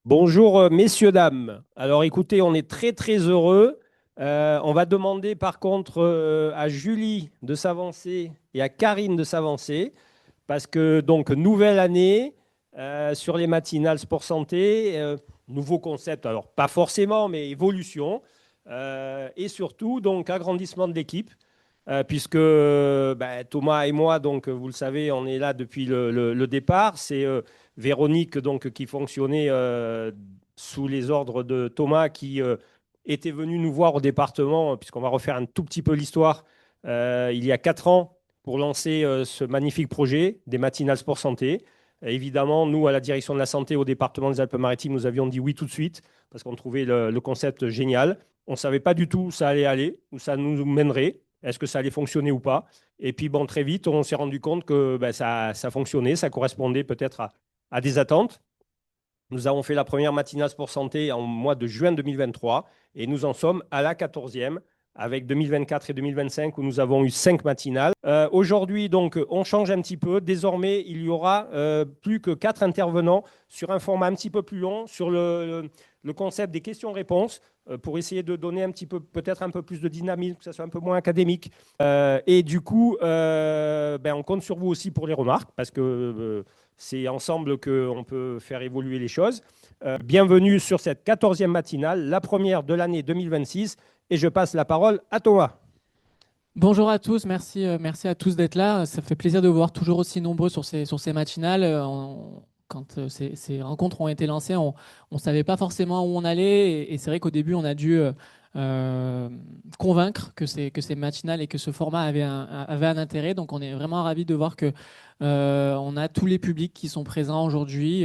Bonjour messieurs, dames. Alors écoutez, on est très très heureux. On va demander par contre à Julie de s'avancer et à Karine de s'avancer parce que donc nouvelle année sur les matinales sport santé, nouveau concept, alors pas forcément mais évolution et surtout donc agrandissement de l'équipe puisque Thomas et moi, donc vous le savez, on est là depuis le départ. C'est Véronique donc qui fonctionnait sous les ordres de Thomas qui était venu nous voir au département, puisqu'on va refaire un tout petit peu l'histoire, il y a 4 ans pour lancer ce magnifique projet des matinales sport santé. Évidemment, nous, à la direction de la santé au département des Alpes-Maritimes, nous avions dit oui tout de suite parce qu'on trouvait le concept génial. On ne savait pas du tout où ça allait aller, où ça nous mènerait. Est-ce que ça allait fonctionner ou pas? Et puis, bon, très vite, on s'est rendu compte que ça fonctionnait, ça correspondait peut-être à des attentes. Nous avons fait la première matinale sport santé en mois de juin 2023 et nous en sommes à la 14e avec 2024 et 2025 où nous avons eu 5 matinales. Aujourd'hui, donc, on change un petit peu. Désormais, il y aura plus que 4 intervenants sur un format un petit peu plus long, sur le concept des questions-réponses pour essayer de donner un petit peu, peut-être un peu plus de dynamisme, que ça soit un peu moins académique. Et du coup, on compte sur vous aussi pour les remarques parce que c'est ensemble qu'on peut faire évoluer les choses. Bienvenue sur cette 14e matinale, la première de l'année 2026. Et je passe la parole à Thomas. Bonjour à tous, merci à tous d'être là. Ça fait plaisir de vous voir toujours aussi nombreux sur ces matinales. Quand ces rencontres ont été lancées, on ne savait pas forcément où on allait. Et c'est vrai qu'au début, on a dû euh, convaincre que ces matinales et que ce format avait un intérêt. Donc on est vraiment ravis de voir que on a tous les publics qui sont présents aujourd'hui,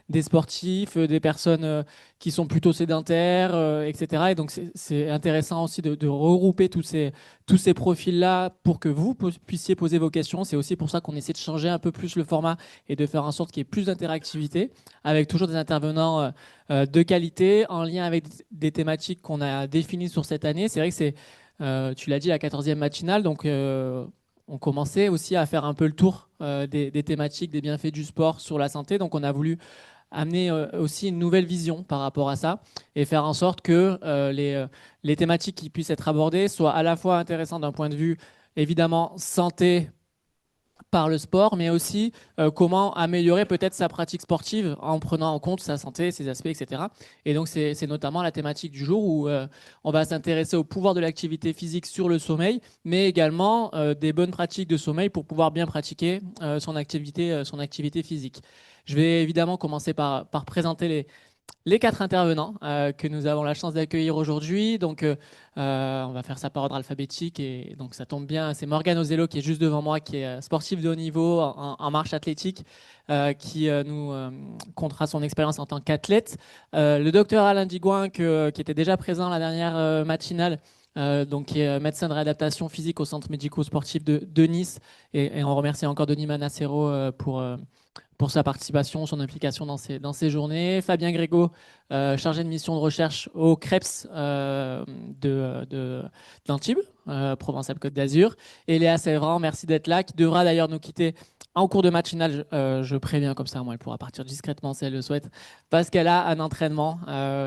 des sportifs, des personnes qui sont plutôt sédentaires, etc. Et donc c'est intéressant aussi de regrouper tous ces profils-là pour que vous puissiez poser vos questions. C'est aussi pour ça qu'on essaie de changer un peu plus le format et de faire en sorte qu'il y ait plus d'interactivité avec toujours des intervenants de qualité en lien avec des thématiques qu'on a définies sur cette année. C'est vrai que tu l'as dit, la 14e matinale. Donc, on commençait aussi à faire un peu le tour des thématiques, des bienfaits du sport sur la santé. Donc, on a voulu amener aussi une nouvelle vision par rapport à ça et faire en sorte que les thématiques qui puissent être abordées soient à la fois intéressantes d'un point de vue évidemment santé par le sport, mais aussi comment améliorer peut-être sa pratique sportive en prenant en compte sa santé, ses aspects, etc. Et donc c'est notamment la thématique du jour où on va s'intéresser au pouvoir de l'activité physique sur le sommeil, mais également des bonnes pratiques de sommeil pour pouvoir bien pratiquer son activité physique. Je vais évidemment commencer par présenter les 4 intervenants que nous avons la chance d'accueillir aujourd'hui. Donc, on va faire ça par ordre alphabétique. Et donc, ça tombe bien. C'est Morgane Ozello qui est juste devant moi, qui est sportif de haut niveau en marche athlétique, qui nous comptera son expérience en tant qu'athlète. Le docteur Alain Digouin, qui était déjà présent la dernière matinale. Donc, qui est médecin de réadaptation physique au centre médico-sportif de Nice. Et on remercie encore Denis Manacero pour sa participation, son implication dans ces journées. Fabien Grégo, chargé de mission de recherche au CREPS d'Antibes, Provence-Alpes-Côte d'Azur. Et Léa Sévran, merci d'être là, qui devra d'ailleurs nous quitter en cours de matinale. Je préviens comme ça, moi, elle pourra partir discrètement si elle le souhaite, parce qu'elle a un entraînement.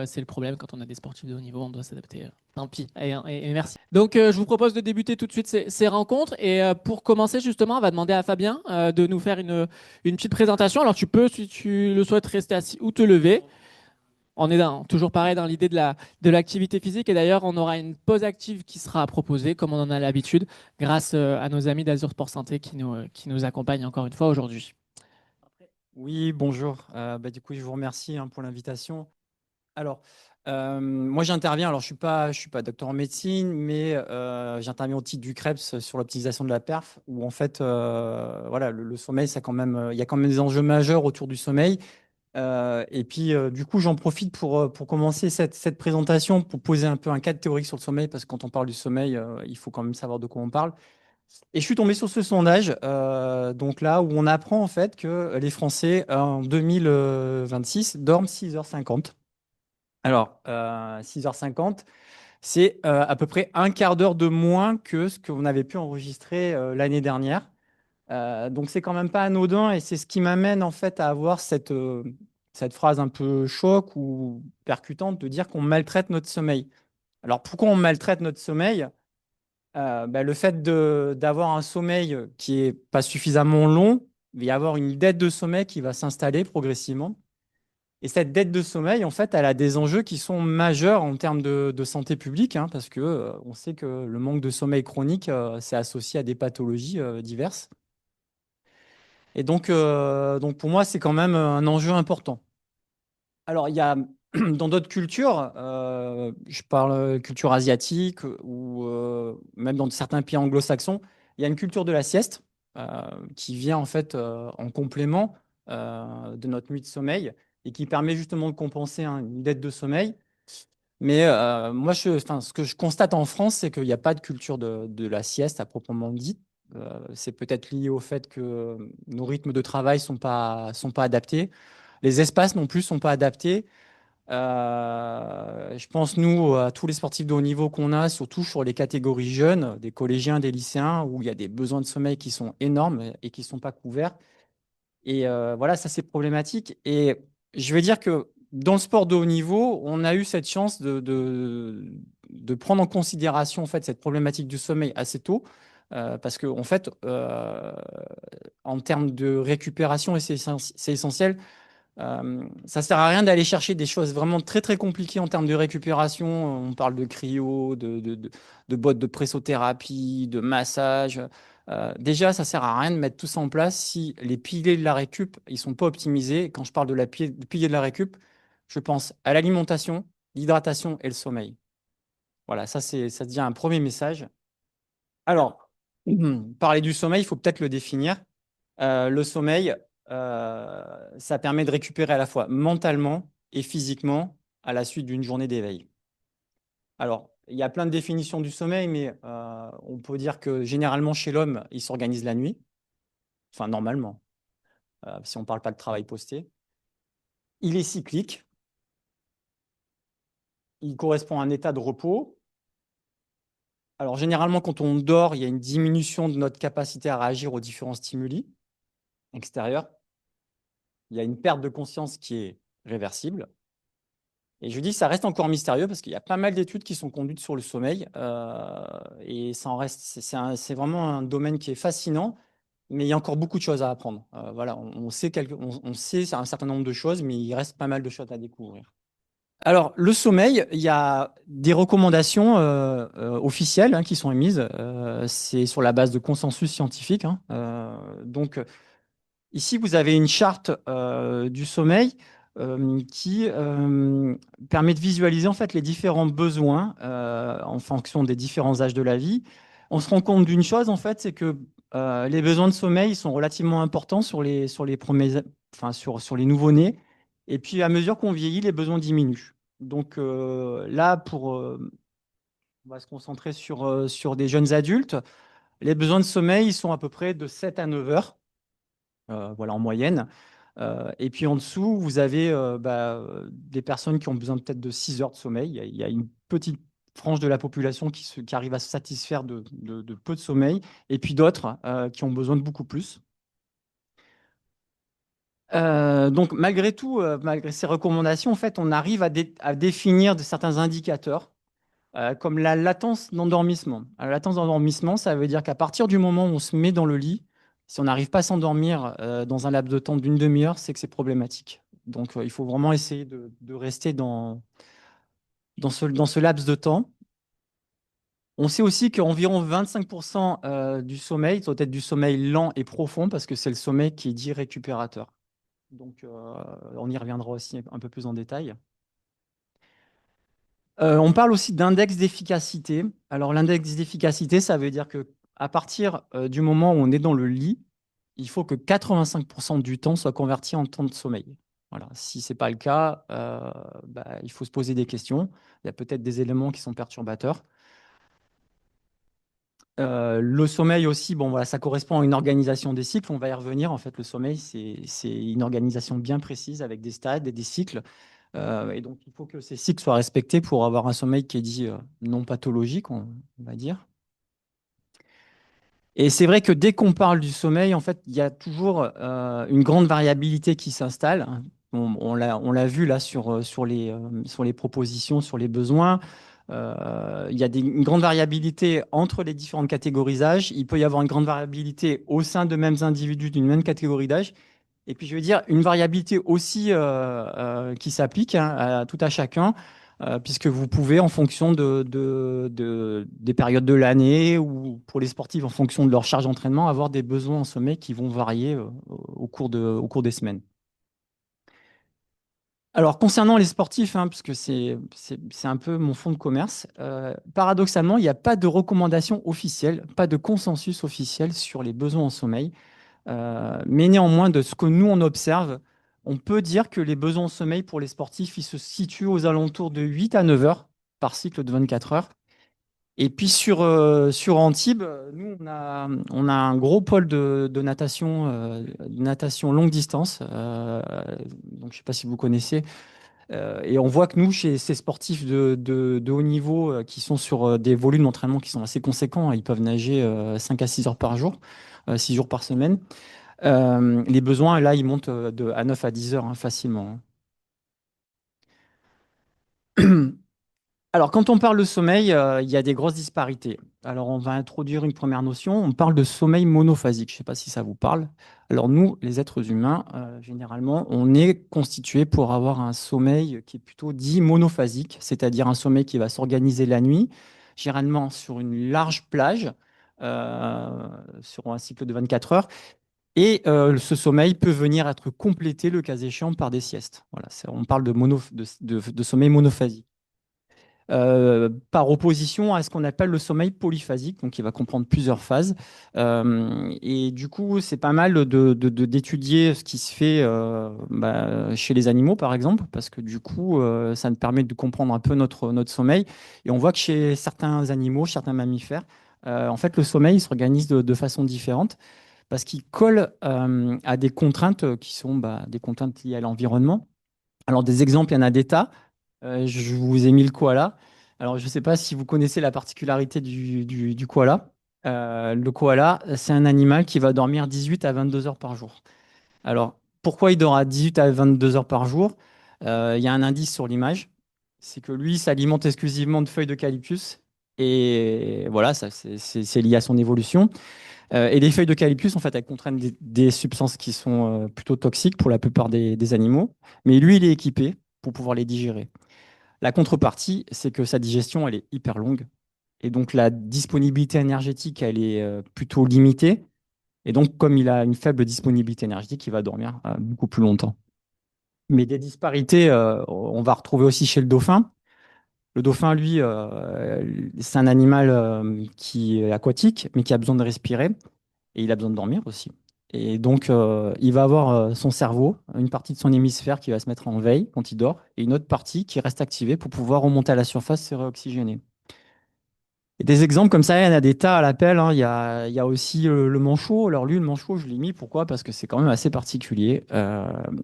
C'est le problème quand on a des sportifs de haut niveau, on doit s'adapter. Tant pis. Et merci. Donc, je vous propose de débuter tout de suite ces rencontres. Et pour commencer, justement, on va demander à Fabien de nous faire une petite présentation. Alors, tu peux, si tu le souhaites, rester assis ou te lever. On est toujours pareil dans l'idée de l'activité physique. Et d'ailleurs, on aura une pause active qui sera proposée, comme on en a l'habitude, grâce à nos amis d'Azur Sport Santé qui nous accompagnent encore une fois aujourd'hui. Oui, bonjour. Du coup, je vous remercie pour l'invitation. Alors, moi, j'interviens. Alors, je suis pas docteur en médecine, mais j'interviens au titre du CREPS sur l'optimisation de la perf, où en fait, voilà, le sommeil, ça quand même, il y a quand même des enjeux majeurs autour du sommeil. Et puis, du coup, j'en profite pour commencer cette présentation, pour poser un peu un cadre théorique sur le sommeil, parce que quand on parle du sommeil, il faut quand même savoir de quoi on parle. Et je suis tombé sur ce sondage, donc là où on apprend en fait que les Français en 2026 dorment 6h50. Alors, 6h50, c'est à peu près un quart d'heure de moins que ce qu'on avait pu enregistrer l'année dernière. Donc, c'est quand même pas anodin et c'est ce qui m'amène en fait à avoir cette phrase un peu choc ou percutante de dire qu'on maltraite notre sommeil. Alors pourquoi on maltraite notre sommeil? Le fait d'avoir un sommeil qui est pas suffisamment long, il va y avoir une dette de sommeil qui va s'installer progressivement. Et cette dette de sommeil, en fait, elle a des enjeux qui sont majeurs en termes de santé publique, hein, parce que on sait que le manque de sommeil chronique, c'est associé à des pathologies diverses. Et donc pour moi, c'est quand même un enjeu important. Alors, il y a dans d'autres cultures, je parle culture asiatique ou même dans certains pays anglo-saxons, il y a une culture de la sieste euh, qui vient en fait en complément de notre nuit de sommeil et qui permet justement de compenser une dette de sommeil. Mais moi, enfin, ce que je constate en France, c'est qu'il n'y a pas de culture de la sieste à proprement dit. C'est peut-être lié au fait que nos rythmes de travail sont pas adaptés. Les espaces non plus sont pas adaptés. Je pense, nous, à tous les sportifs de haut niveau qu'on a, surtout sur les catégories jeunes, des collégiens, des lycéens, où il y a des besoins de sommeil qui sont énormes et qui ne sont pas couverts. Et voilà, ça, c'est problématique. Et je vais dire que dans le sport de haut niveau, on a eu cette chance de prendre en considération en fait, cette problématique du sommeil assez tôt. Parce que, en fait, en termes de récupération, et c'est essentiel, ça sert à rien d'aller chercher des choses vraiment très très compliquées en termes de récupération. On parle de cryo, de bottes de pressothérapie, de massage. Déjà, ça sert à rien de mettre tout ça en place si les piliers de la récup ils sont pas optimisés. Quand je parle de piliers de la récup, je pense à l'alimentation, l'hydratation et le sommeil. Voilà, ça devient un premier message. Alors, parler du sommeil, il faut peut-être le définir. Le sommeil, ça permet de récupérer à la fois mentalement et physiquement à la suite d'une journée d'éveil. Alors, il y a plein de définitions du sommeil, mais on peut dire que généralement chez l'homme, il s'organise la nuit, enfin normalement, si on ne parle pas de travail posté. Il est cyclique, il correspond à un état de repos. Alors généralement, quand on dort, il y a une diminution de notre capacité à réagir aux différents stimuli extérieurs. Il y a une perte de conscience qui est réversible. Et je dis, ça reste encore mystérieux parce qu'il y a pas mal d'études qui sont conduites sur le sommeil. Et ça en reste, c'est vraiment un domaine qui est fascinant, mais il y a encore beaucoup de choses à apprendre. Voilà, on sait un certain nombre de choses, mais il reste pas mal de choses à découvrir. Alors, le sommeil, il y a des recommandations officielles qui sont émises. C'est sur la base de consensus scientifique. Donc, ici, vous avez une charte du sommeil qui permet de visualiser en fait les différents besoins en fonction des différents âges de la vie. On se rend compte d'une chose en fait, c'est que les besoins de sommeil sont relativement importants sur les premiers, enfin sur les nouveau-nés. Et puis à mesure qu'on vieillit, les besoins diminuent. Donc là, on va se concentrer sur des jeunes adultes. Les besoins de sommeil ils sont à peu près de 7 à 9 heures voilà, en moyenne. Et puis en dessous, vous avez des personnes qui ont besoin peut-être de 6 heures de sommeil. Il y a une petite frange de la population qui arrive à se satisfaire de peu de sommeil, et puis d'autres qui ont besoin de beaucoup plus. Donc malgré tout, malgré ces recommandations, en fait, on arrive à définir certains indicateurs comme la latence d'endormissement. La latence d'endormissement, ça veut dire qu'à partir du moment où on se met dans le lit, si on n'arrive pas à s'endormir dans un laps de temps d'une demi-heure, c'est que c'est problématique. Donc, il faut vraiment essayer de rester dans ce laps de temps. On sait aussi qu'environ 25% du sommeil doit être du sommeil lent et profond parce que c'est le sommeil qui est dit récupérateur. Donc, on y reviendra aussi un peu plus en détail. On parle aussi d'index d'efficacité. Alors, l'index d'efficacité, ça veut dire que à partir du moment où on est dans le lit, il faut que 85% du temps soit converti en temps de sommeil. Voilà. Si ce n'est pas le cas, il faut se poser des questions. Il y a peut-être des éléments qui sont perturbateurs. Le sommeil aussi, bon, voilà, ça correspond à une organisation des cycles. On va y revenir. En fait, le sommeil, c'est une organisation bien précise avec des stades et des cycles. Et donc, il faut que ces cycles soient respectés pour avoir un sommeil qui est dit non pathologique, on va dire. Et c'est vrai que dès qu'on parle du sommeil, en fait, il y a toujours une grande variabilité qui s'installe. on l'a vu là sur les propositions, sur les besoins. Il y a une grande variabilité entre les différentes catégories d'âge. Il peut y avoir une grande variabilité au sein de mêmes individus d'une même catégorie d'âge. Et puis, je veux dire, une variabilité aussi qui s'applique, hein, à tout à chacun, puisque vous pouvez, en fonction des périodes de l'année ou pour les sportifs, en fonction de leur charge d'entraînement, avoir des besoins en sommeil qui vont varier au cours des semaines. Alors, concernant les sportifs, hein, parce que c'est un peu mon fond de commerce, paradoxalement, il n'y a pas de recommandation officielle, pas de consensus officiel sur les besoins en sommeil. Mais néanmoins, de ce que nous, on observe, on peut dire que les besoins en sommeil pour les sportifs, ils se situent aux alentours de 8 à 9 heures par cycle de 24 heures. Et puis sur Antibes, nous, on a un gros pôle de natation longue distance. Donc, je ne sais pas si vous connaissez. Et on voit que nous, chez ces sportifs de haut niveau qui sont sur des volumes d'entraînement qui sont assez conséquents, ils peuvent nager 5 à 6 heures par jour, 6 jours par semaine. Les besoins, là, ils montent à 9 à 10 heures, hein, facilement. Alors, quand on parle de sommeil, il y a des grosses disparités. Alors, on va introduire une première notion. On parle de sommeil monophasique. Je ne sais pas si ça vous parle. Alors, nous, les êtres humains, généralement, on est constitués pour avoir un sommeil qui est plutôt dit monophasique, c'est-à-dire un sommeil qui va s'organiser la nuit, généralement sur une large plage, sur un cycle de 24 heures. Et ce sommeil peut venir être complété, le cas échéant, par des siestes. Voilà, on parle de sommeil monophasique. Par opposition à ce qu'on appelle le sommeil polyphasique, donc il va comprendre plusieurs phases. Et du coup, c'est pas mal d'étudier ce qui se fait chez les animaux, par exemple, parce que du coup, ça nous permet de comprendre un peu notre sommeil. Et on voit que chez certains animaux, certains mammifères, en fait, le sommeil il s'organise de façon différente parce qu'il colle à des contraintes qui sont des contraintes liées à l'environnement. Alors, des exemples, il y en a des tas. Je vous ai mis le koala. Alors, je ne sais pas si vous connaissez la particularité du koala. Le koala, c'est un animal qui va dormir 18 à 22 heures par jour. Alors, pourquoi il dort à 18 à 22 heures par jour? Il y a un indice sur l'image. C'est que lui s'alimente exclusivement de feuilles d'eucalyptus. Et voilà, ça, c'est lié à son évolution. Et les feuilles d'eucalyptus, en fait, elles contraignent des substances qui sont plutôt toxiques pour la plupart des animaux. Mais lui, il est équipé pour pouvoir les digérer. La contrepartie, c'est que sa digestion, elle est hyper longue. Et donc, la disponibilité énergétique, elle est plutôt limitée. Et donc, comme il a une faible disponibilité énergétique, il va dormir beaucoup plus longtemps. Mais des disparités, on va retrouver aussi chez le dauphin. Le dauphin, lui, c'est un animal qui est aquatique, mais qui a besoin de respirer. Et il a besoin de dormir aussi. Et donc, il va avoir son cerveau, une partie de son hémisphère qui va se mettre en veille quand il dort, et une autre partie qui reste activée pour pouvoir remonter à la surface et réoxygéner. Et des exemples comme ça, il y en a des tas à l'appel, hein. Il y a aussi le manchot. Alors lui, le manchot, je l'ai mis. Pourquoi? Parce que c'est quand même assez particulier.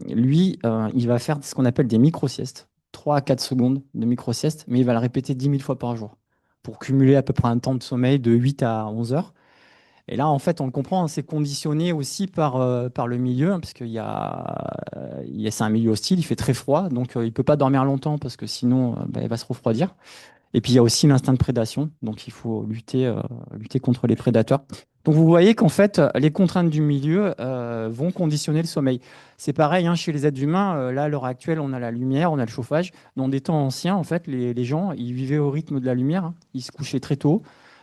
Lui, il va faire ce qu'on appelle des micro-siestes. 3 à 4 secondes de micro-sieste, mais il va le répéter 10 000 fois par jour pour cumuler à peu près un temps de sommeil de 8 à 11 heures. Et là, en fait, on le comprend, hein, c'est conditionné aussi par le milieu, hein, parce c'est un milieu hostile, il fait très froid, donc il ne peut pas dormir longtemps parce que sinon, il va se refroidir. Et puis, il y a aussi l'instinct de prédation, donc il faut lutter contre les prédateurs. Donc, vous voyez qu'en fait, les contraintes du milieu vont conditionner le sommeil. C'est pareil, hein, chez les êtres humains. Là, à l'heure actuelle, on a la lumière, on a le chauffage. Dans des temps anciens, en fait, les gens, ils vivaient au rythme de la lumière, hein. Ils se couchaient très tôt.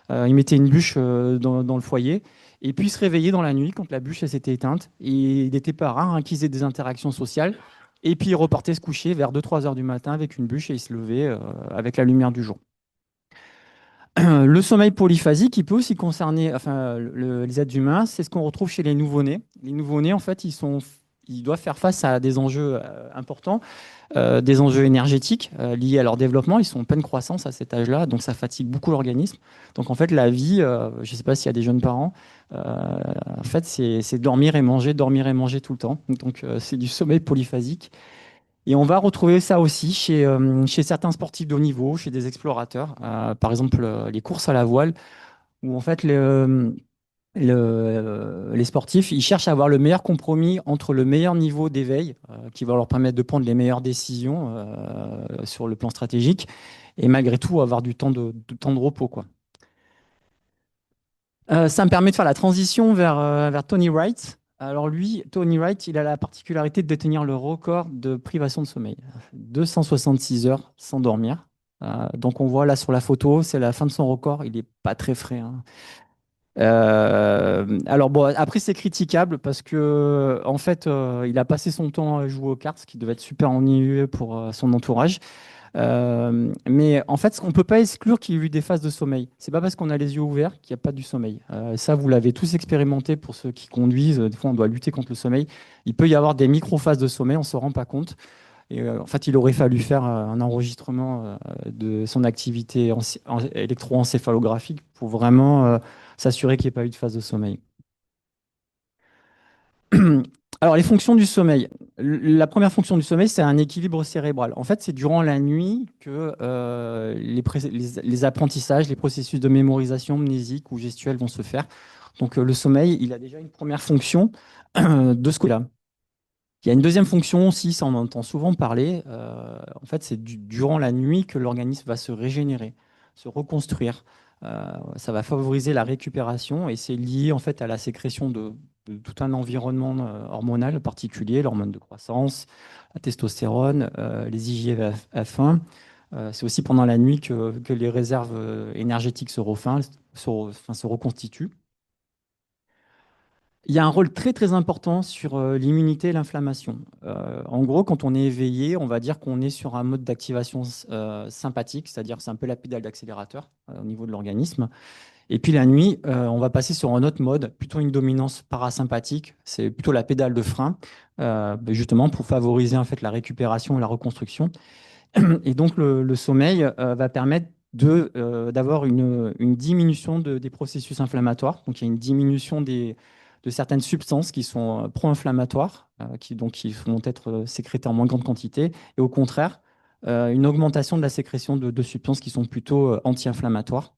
Ils mettaient une bûche dans le foyer. Et puis, ils se réveillaient dans la nuit quand la bûche elle s'était éteinte. Et il n'était pas rare, hein, qu'ils aient des interactions sociales. Et puis, ils repartaient se coucher vers 2-3 heures du matin avec une bûche et ils se levaient avec la lumière du jour. Le sommeil polyphasique, il peut aussi concerner enfin, les êtres humains. C'est ce qu'on retrouve chez les nouveau-nés. Les nouveau-nés, en fait, ils doivent faire face à des enjeux importants, des enjeux énergétiques liés à leur développement. Ils sont en pleine croissance à cet âge-là, donc ça fatigue beaucoup l'organisme. Donc en fait, la vie, je ne sais pas s'il y a des jeunes parents, en fait, c'est dormir et manger tout le temps. Donc c'est du sommeil polyphasique. Et on va retrouver ça aussi chez certains sportifs de haut niveau, chez des explorateurs. Par exemple, les courses à la voile, où en fait les sportifs, ils cherchent à avoir le meilleur compromis entre le meilleur niveau d'éveil, qui va leur permettre de prendre les meilleures décisions sur le plan stratégique, et malgré tout avoir du temps de repos, quoi. Ça me permet de faire la transition vers Tony Wright. Alors lui, Tony Wright, il a la particularité de détenir le record de privation de sommeil. 266 heures sans dormir. Donc on voit là sur la photo, c'est la fin de son record. Il n'est pas très frais, hein. Alors bon, après c'est critiquable parce que en fait, il a passé son temps à jouer aux cartes, ce qui devait être super ennuyeux pour son entourage. Mais en fait, on ne peut pas exclure qu'il y ait eu des phases de sommeil. C'est pas parce qu'on a les yeux ouverts qu'il n'y a pas du sommeil. Ça, vous l'avez tous expérimenté pour ceux qui conduisent. Des fois, on doit lutter contre le sommeil. Il peut y avoir des micro-phases de sommeil, on ne se rend pas compte. Et en fait, il aurait fallu faire un enregistrement de son activité électroencéphalographique pour vraiment s'assurer qu'il n'y ait pas eu de phase de sommeil. Alors, les fonctions du sommeil. La première fonction du sommeil, c'est un équilibre cérébral. En fait, c'est durant la nuit que les apprentissages, les processus de mémorisation mnésique ou gestuelle vont se faire. Donc, le sommeil, il a déjà une première fonction de ce côté-là. Il y a une deuxième fonction aussi, ça on entend souvent parler. En fait, c'est durant la nuit que l'organisme va se régénérer, se reconstruire. Ça va favoriser la récupération et c'est lié en fait à la sécrétion de tout un environnement hormonal particulier, l'hormone de croissance, la testostérone, les IGF-1. C'est aussi pendant la nuit que les réserves énergétiques se reconstituent. Il y a un rôle très très important sur l'immunité et l'inflammation. En gros, quand on est éveillé, on va dire qu'on est sur un mode d'activation sympathique, c'est-à-dire c'est un peu la pédale d'accélérateur au niveau de l'organisme. Et puis la nuit, on va passer sur un autre mode, plutôt une dominance parasympathique, c'est plutôt la pédale de frein, justement pour favoriser en fait la récupération et la reconstruction. Et donc le sommeil va permettre d'avoir une diminution des processus inflammatoires. Donc il y a une diminution de certaines substances qui sont pro-inflammatoires, qui vont être sécrétées en moins grande quantité, et au contraire, une augmentation de la sécrétion de substances qui sont plutôt anti-inflammatoires.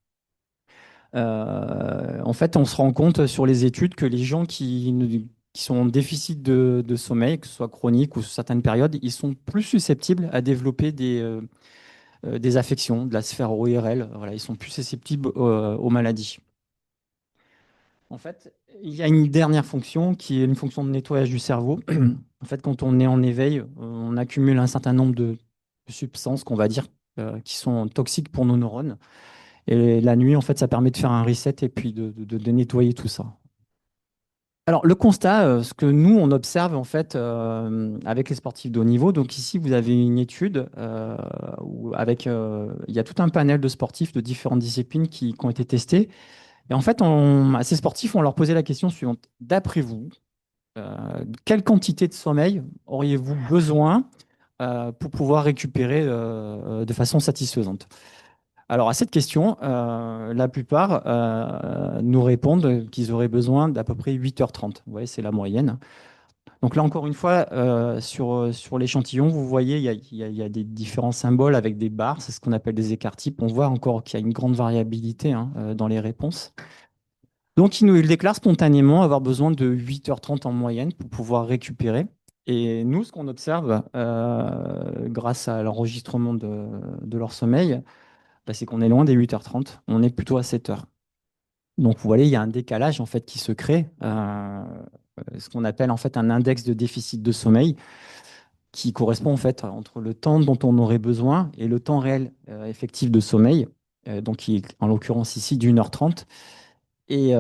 En fait, on se rend compte sur les études que les gens qui sont en déficit de sommeil, que ce soit chronique ou sur certaines périodes, ils sont plus susceptibles à développer des affections de la sphère ORL. Voilà, ils sont plus susceptibles aux maladies. En fait, il y a une dernière fonction qui est une fonction de nettoyage du cerveau. En fait, quand on est en éveil, on accumule un certain nombre de substances qu'on va dire qui sont toxiques pour nos neurones. Et la nuit, en fait, ça permet de faire un reset et puis de nettoyer tout ça. Alors, le constat, ce que nous, on observe en fait avec les sportifs de haut niveau, donc ici, vous avez une étude il y a tout un panel de sportifs de différentes disciplines qui ont été testés. Et en fait, à ces sportifs, on leur posait la question suivante. D'après vous, quelle quantité de sommeil auriez-vous besoin pour pouvoir récupérer de façon satisfaisante? Alors, à cette question, la plupart nous répondent qu'ils auraient besoin d'à peu près 8h30. Vous voyez, c'est la moyenne. Donc là, encore une fois, sur l'échantillon, vous voyez, il y a des différents symboles avec des barres. C'est ce qu'on appelle des écarts types. On voit encore qu'il y a une grande variabilité dans les réponses. Donc, ils déclarent spontanément avoir besoin de 8h30 en moyenne pour pouvoir récupérer. Et nous, ce qu'on observe grâce à l'enregistrement de leur sommeil, c'est qu'on est loin des 8h30, on est plutôt à 7h. Donc, vous voyez, il y a un décalage en fait qui se crée, ce qu'on appelle en fait un index de déficit de sommeil, qui correspond en fait entre le temps dont on aurait besoin et le temps réel effectif de sommeil, donc qui est en l'occurrence ici d'1h30. Et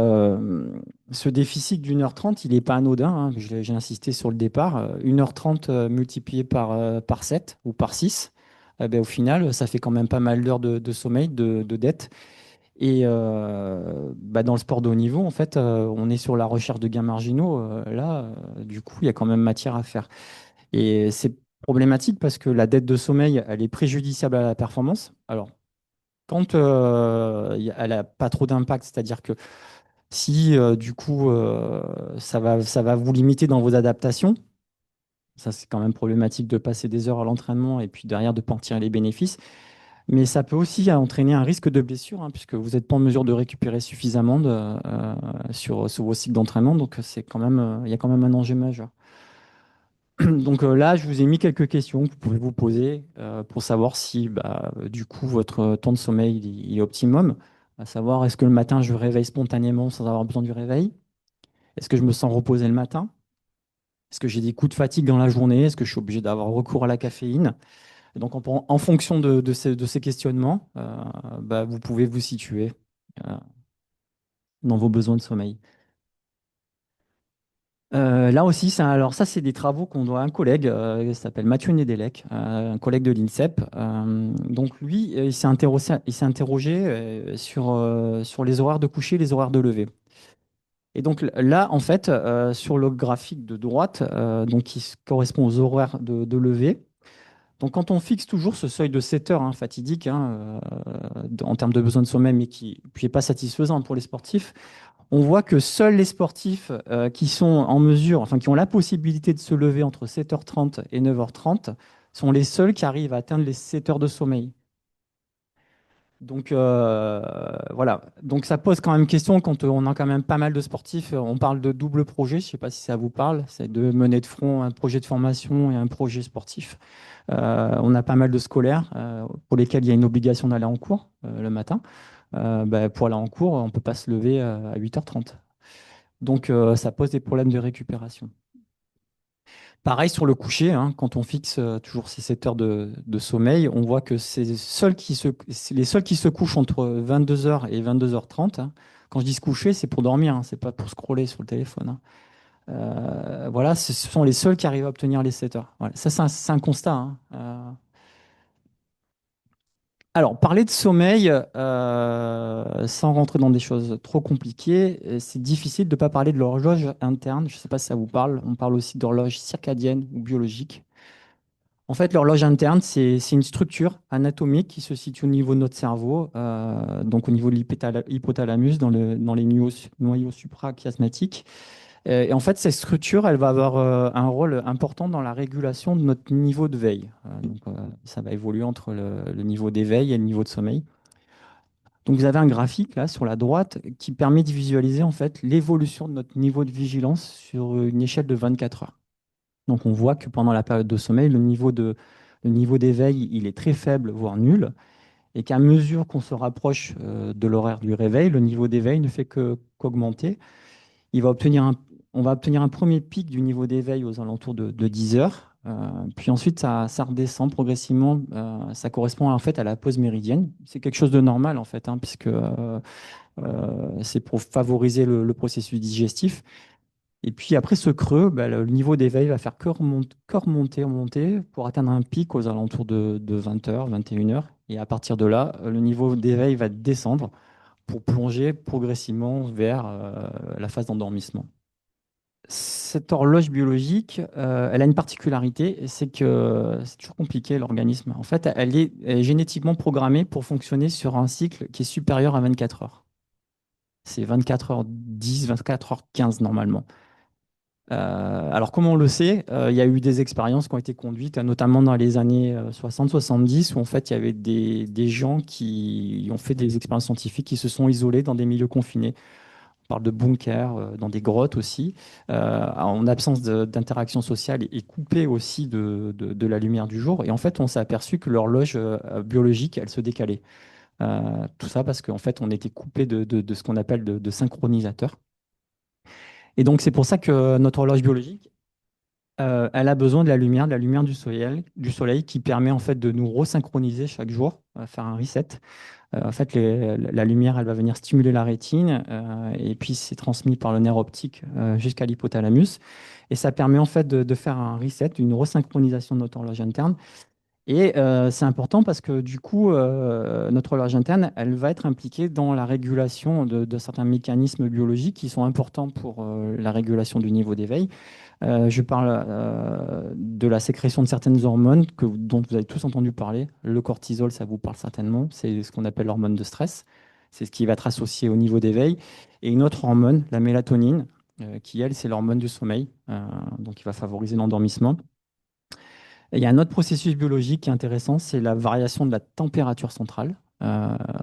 ce déficit d'1h30, il n'est pas anodin, hein, j'ai insisté sur le départ. 1h30 multiplié par 7 ou par 6, au final, ça fait quand même pas mal d'heures de sommeil, de dette. Et dans le sport de haut niveau, en fait, on est sur la recherche de gains marginaux. Là, du coup, il y a quand même matière à faire. Et c'est problématique parce que la dette de sommeil, elle est préjudiciable à la performance. Alors, quand elle n'a pas trop d'impact, c'est-à-dire que si du coup ça va vous limiter dans vos adaptations, ça c'est quand même problématique de passer des heures à l'entraînement et puis derrière de ne pas en tirer les bénéfices. Mais ça peut aussi entraîner un risque de blessure, hein, puisque vous n'êtes pas en mesure de récupérer suffisamment sur vos cycles d'entraînement. Donc, il y a quand même un enjeu majeur. Donc là, je vous ai mis quelques questions que vous pouvez vous poser pour savoir si, du coup, votre temps de sommeil il est optimum. À savoir, est-ce que le matin, je me réveille spontanément sans avoir besoin du réveil? Est-ce que je me sens reposé le matin? Est-ce que j'ai des coups de fatigue dans la journée? Est-ce que je suis obligé d'avoir recours à la caféine? Et donc, en fonction de ces questionnements, vous pouvez vous situer euh, dans vos besoins de sommeil. Là aussi, alors ça, c'est des travaux qu'on doit à un collègue, il s'appelle Mathieu Nedelec, un collègue de l'INSEP. Donc lui, il s'est interrogé sur les horaires de coucher et les horaires de lever. Et donc là, en fait, sur le graphique de droite, qui correspond aux horaires de lever, donc quand on fixe toujours ce seuil de 7 heures fatidique en termes de besoin de sommeil, mais qui n'est pas satisfaisant pour les sportifs, on voit que seuls les sportifs qui sont en mesure, enfin qui ont la possibilité de se lever entre 7h30 et 9h30, sont les seuls qui arrivent à atteindre les 7 heures de sommeil. Donc voilà, donc ça pose quand même question quand on a quand même pas mal de sportifs. On parle de double projet, je ne sais pas si ça vous parle, c'est de mener de front un projet de formation et un projet sportif. On a pas mal de scolaires pour lesquels il y a une obligation d'aller en cours le matin. Pour aller en cours, on ne peut pas se lever à 8h30. Donc, ça pose des problèmes de récupération. Pareil sur le coucher, quand on fixe toujours ces 7 heures de sommeil, on voit que c'est les seuls qui se couchent entre 22h et 22h30. Quand je dis se coucher, c'est pour dormir, c'est pas pour scroller sur le téléphone. Voilà, ce sont les seuls qui arrivent à obtenir les 7 heures. Voilà. Ça, c'est un constat. Alors, parler de sommeil, sans rentrer dans des choses trop compliquées, c'est difficile de ne pas parler de l'horloge interne. Je ne sais pas si ça vous parle. On parle aussi d'horloge circadienne ou biologique. En fait, l'horloge interne, c'est une structure anatomique qui se situe au niveau de notre cerveau, donc au niveau de l'hypothalamus, dans les noyaux suprachiasmatiques. Et en fait, cette structure, elle va avoir un rôle important dans la régulation de notre niveau de veille. Ça va évoluer entre le niveau d'éveil et le niveau de sommeil. Donc, vous avez un graphique là sur la droite qui permet de visualiser en fait l'évolution de notre niveau de vigilance sur une échelle de 24 heures. Donc, on voit que pendant la période de sommeil, le niveau d'éveil, il est très faible, voire nul, et qu'à mesure qu'on se rapproche de l'horaire du réveil, le niveau d'éveil ne fait qu'augmenter. Il va obtenir on va obtenir un premier pic du niveau d'éveil aux alentours de 10 heures. Puis ensuite, ça redescend progressivement. Ça correspond en fait à la pause méridienne. C'est quelque chose de normal en fait, puisque c'est pour favoriser le processus digestif. Et puis après ce creux, le niveau d'éveil va faire remonter pour atteindre un pic aux alentours de 20 heures, 21 heures. Et à partir de là, le niveau d'éveil va descendre pour plonger progressivement vers la phase d'endormissement. Cette horloge biologique, elle a une particularité, c'est que c'est toujours compliqué l'organisme. En fait, elle est génétiquement programmée pour fonctionner sur un cycle qui est supérieur à 24 heures. C'est 24h10, 24h15 normalement. Alors, comment on le sait? Il y a eu des expériences qui ont été conduites, notamment dans les années 60-70, où en fait, il y avait des gens qui ont fait des expériences scientifiques qui se sont isolés dans des milieux confinés. On parle de bunkers, dans des grottes aussi, en absence d'interaction sociale et coupés aussi de la lumière du jour. Et en fait, on s'est aperçu que l'horloge biologique, elle se décalait. Tout ça parce qu'en fait, on était coupé de ce qu'on appelle de synchronisateurs. Et donc, c'est pour ça que notre horloge biologique, elle a besoin de la lumière du soleil qui permet en fait de nous resynchroniser chaque jour, faire un reset. En fait, la lumière, elle va venir stimuler la rétine et puis c'est transmis par le nerf optique jusqu'à l'hypothalamus. Et ça permet en fait de faire un reset, une resynchronisation de notre horloge interne. Et c'est important parce que du coup, notre horloge interne, elle va être impliquée dans la régulation de certains mécanismes biologiques qui sont importants pour la régulation du niveau d'éveil. Je parle de la sécrétion de certaines hormones dont vous avez tous entendu parler. Le cortisol, ça vous parle certainement. C'est ce qu'on appelle l'hormone de stress. C'est ce qui va être associé au niveau d'éveil. Et une autre hormone, la mélatonine, qui, elle, c'est l'hormone du sommeil, donc qui va favoriser l'endormissement. Et il y a un autre processus biologique qui est intéressant, c'est la variation de la température centrale.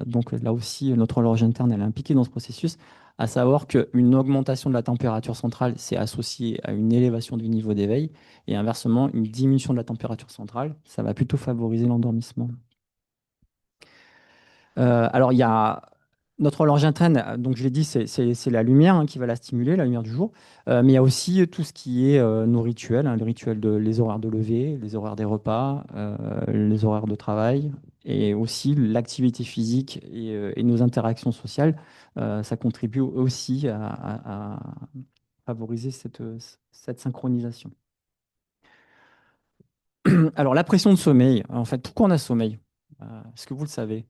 Donc là aussi, notre horloge interne elle est impliquée dans ce processus, à savoir qu'une augmentation de la température centrale, c'est associé à une élévation du niveau d'éveil, et inversement, une diminution de la température centrale, ça va plutôt favoriser l'endormissement. Alors, il y a notre horloge interne, donc je l'ai dit, c'est la lumière hein, qui va la stimuler, la lumière du jour. Mais il y a aussi tout ce qui est nos rituels, hein, les rituels les horaires de lever, les horaires des repas, les horaires de travail, et aussi l'activité physique et nos interactions sociales. Ça contribue aussi à favoriser cette synchronisation. Alors, la pression de sommeil, en fait, pourquoi on a sommeil? Est-ce que vous le savez?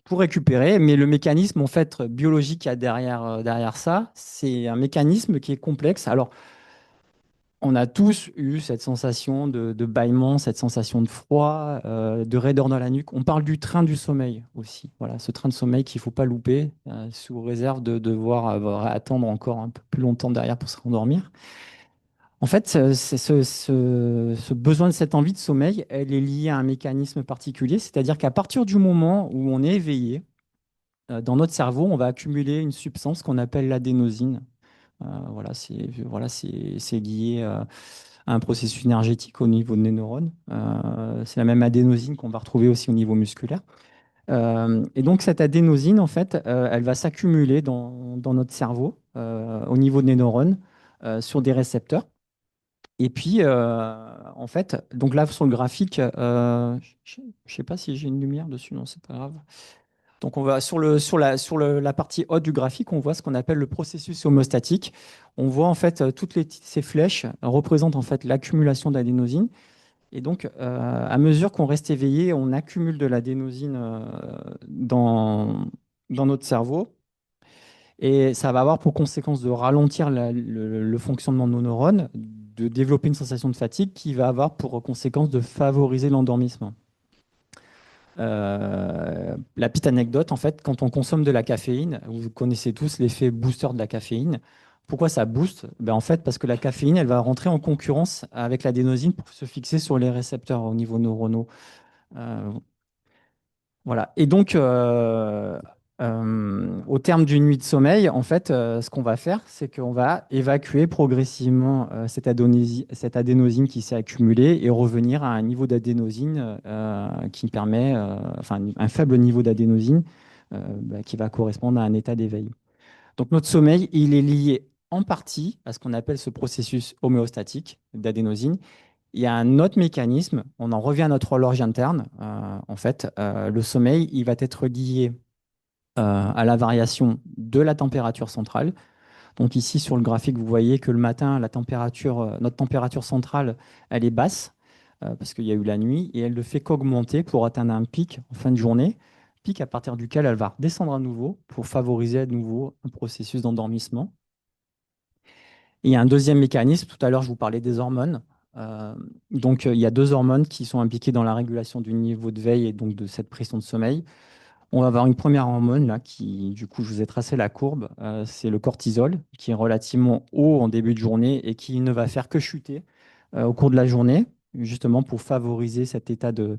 Pour récupérer, mais le mécanisme en fait biologique qu'il y a derrière ça, c'est un mécanisme qui est complexe. Alors, on a tous eu cette sensation de bâillement, cette sensation de froid, de raideur dans la nuque. On parle du train du sommeil aussi. Voilà, ce train de sommeil qu'il ne faut pas louper, sous réserve de devoir attendre encore un peu plus longtemps derrière pour se rendormir. En fait, ce besoin de cette envie de sommeil, elle est liée à un mécanisme particulier, c'est-à-dire qu'à partir du moment où on est éveillé, dans notre cerveau, on va accumuler une substance qu'on appelle l'adénosine. C'est lié à un processus énergétique au niveau des neurones. C'est la même adénosine qu'on va retrouver aussi au niveau musculaire. Et donc, cette adénosine, en fait, elle va s'accumuler dans notre cerveau, au niveau des neurones, sur des récepteurs. Et puis, en fait, donc là, sur le graphique, je ne sais pas si j'ai une lumière dessus, non, c'est pas grave. Donc, on va sur la partie haute du graphique, on voit ce qu'on appelle le processus homéostatique. On voit en fait toutes ces flèches représentent en fait l'accumulation d'adénosine. Et donc, à mesure qu'on reste éveillé, on accumule de l'adénosine dans notre cerveau. Et ça va avoir pour conséquence de ralentir le fonctionnement de nos neurones, de développer une sensation de fatigue qui va avoir pour conséquence de favoriser l'endormissement. La petite anecdote, en fait, quand on consomme de la caféine, vous connaissez tous l'effet booster de la caféine. Pourquoi ça booste? Ben, en fait, parce que la caféine, elle va rentrer en concurrence avec l'adénosine pour se fixer sur les récepteurs au niveau neuronaux. Euh, voilà. Et donc, au terme d'une nuit de sommeil, en fait, ce qu'on va faire, c'est qu'on va évacuer progressivement cette adénosine qui s'est accumulée et revenir à un niveau d'adénosine qui permet, enfin, un faible niveau d'adénosine qui va correspondre à un état d'éveil. Donc, notre sommeil, il est lié en partie à ce qu'on appelle ce processus homéostatique d'adénosine. Il y a un autre mécanisme, on en revient à notre horloge interne. En fait, le sommeil, il va être lié à la variation de la température centrale. Donc ici, sur le graphique, vous voyez que le matin, notre température centrale, elle est basse parce qu'il y a eu la nuit et elle ne fait qu'augmenter pour atteindre un pic en fin de journée, pic à partir duquel elle va descendre à nouveau pour favoriser à nouveau un processus d'endormissement. Et il y a un deuxième mécanisme, tout à l'heure, je vous parlais des hormones. Il y a deux hormones qui sont impliquées dans la régulation du niveau de veille et donc de cette pression de sommeil. On va avoir une première hormone, là, qui, du coup, je vous ai tracé la courbe, c'est le cortisol, qui est relativement haut en début de journée et qui ne va faire que chuter au cours de la journée, justement pour favoriser cet état de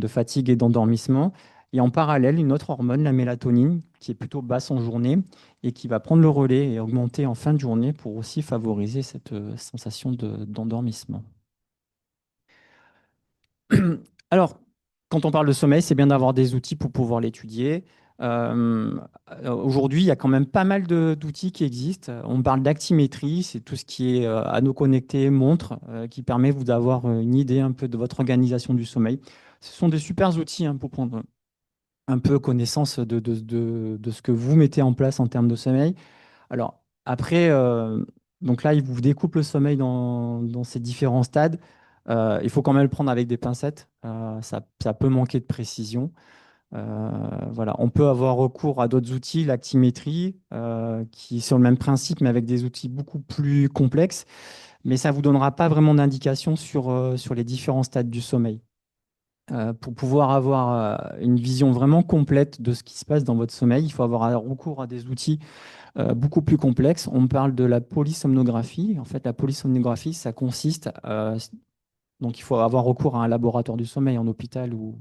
fatigue et d'endormissement. Et en parallèle, une autre hormone, la mélatonine, qui est plutôt basse en journée et qui va prendre le relais et augmenter en fin de journée pour aussi favoriser cette sensation d'endormissement. Alors, quand on parle de sommeil, c'est bien d'avoir des outils pour pouvoir l'étudier. Euh, Aujourd'hui, il y a quand même pas mal d'outils qui existent. On parle d'actimétrie, c'est tout ce qui est anneau connecté, montre, qui permet vous d'avoir une idée un peu de votre organisation du sommeil. Ce sont des super outils hein, pour prendre un peu connaissance de ce que vous mettez en place en termes de sommeil. Alors, après, donc là, il vous découpe le sommeil dans ces différents stades. Il faut quand même le prendre avec des pincettes. Ça peut manquer de précision. Voilà. On peut avoir recours à d'autres outils, l'actimétrie, qui sont le même principe, mais avec des outils beaucoup plus complexes. Mais ça ne vous donnera pas vraiment d'indication sur les différents stades du sommeil. Pour pouvoir avoir une vision vraiment complète de ce qui se passe dans votre sommeil, il faut avoir recours à des outils beaucoup plus complexe. On parle de la polysomnographie. En fait, la polysomnographie, ça consiste donc il faut avoir recours à un laboratoire du sommeil en hôpital ou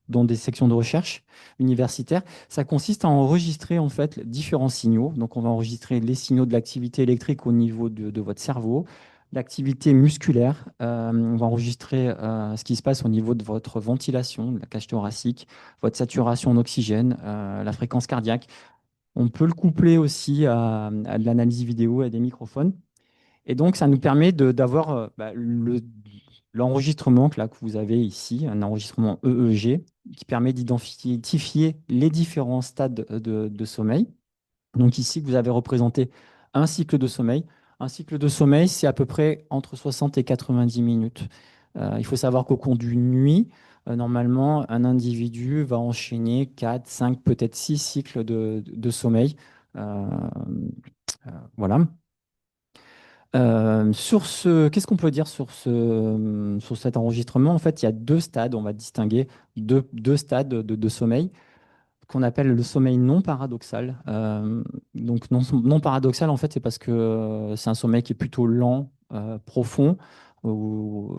dans des sections de recherche universitaires. Ça consiste à enregistrer en fait différents signaux. Donc on va enregistrer les signaux de l'activité électrique au niveau de votre cerveau, l'activité musculaire. On va enregistrer ce qui se passe au niveau de votre ventilation, de la cage thoracique, votre saturation en oxygène, la fréquence cardiaque. On peut le coupler aussi à de l'analyse vidéo, à des microphones. Et donc, ça nous permet d'avoir l'enregistrement que vous avez ici, un enregistrement EEG, qui permet d'identifier les différents stades de sommeil. Donc ici, vous avez représenté un cycle de sommeil. Un cycle de sommeil, c'est à peu près entre 60 et 90 minutes. Il faut savoir qu'au cours d'une nuit, normalement, un individu va enchaîner 4, 5, peut-être 6 cycles de sommeil. Euh, voilà. Qu'est-ce qu'on peut dire sur cet enregistrement? En fait, il y a deux stades, on va distinguer deux stades de sommeil qu'on appelle le sommeil non paradoxal. Donc non paradoxal, en fait, c'est parce que c'est un sommeil qui est plutôt lent, profond, où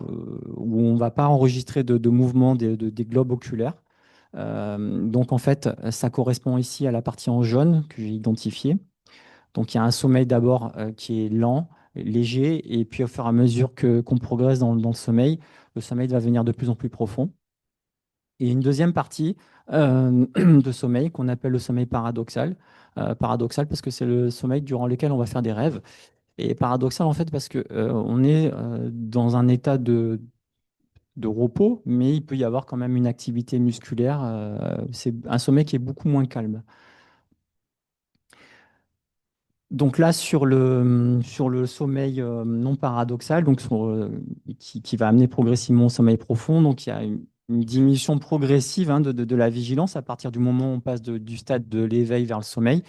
on ne va pas enregistrer de mouvement des globes oculaires. Donc en fait, ça correspond ici à la partie en jaune que j'ai identifiée. Donc il y a un sommeil d'abord qui est lent, léger, et puis au fur et à mesure qu'on progresse dans le sommeil va venir de plus en plus profond. Et une deuxième partie de sommeil qu'on appelle le sommeil paradoxal. Paradoxal parce que c'est le sommeil durant lequel on va faire des rêves. Et paradoxal en fait parce que on est dans un état de repos, mais il peut y avoir quand même une activité musculaire. C'est un sommeil qui est beaucoup moins calme. Donc là, sur le sommeil non paradoxal, qui va amener progressivement au sommeil profond, donc il y a une diminution progressive de la vigilance à partir du moment où on passe du stade de l'éveil vers le sommeil.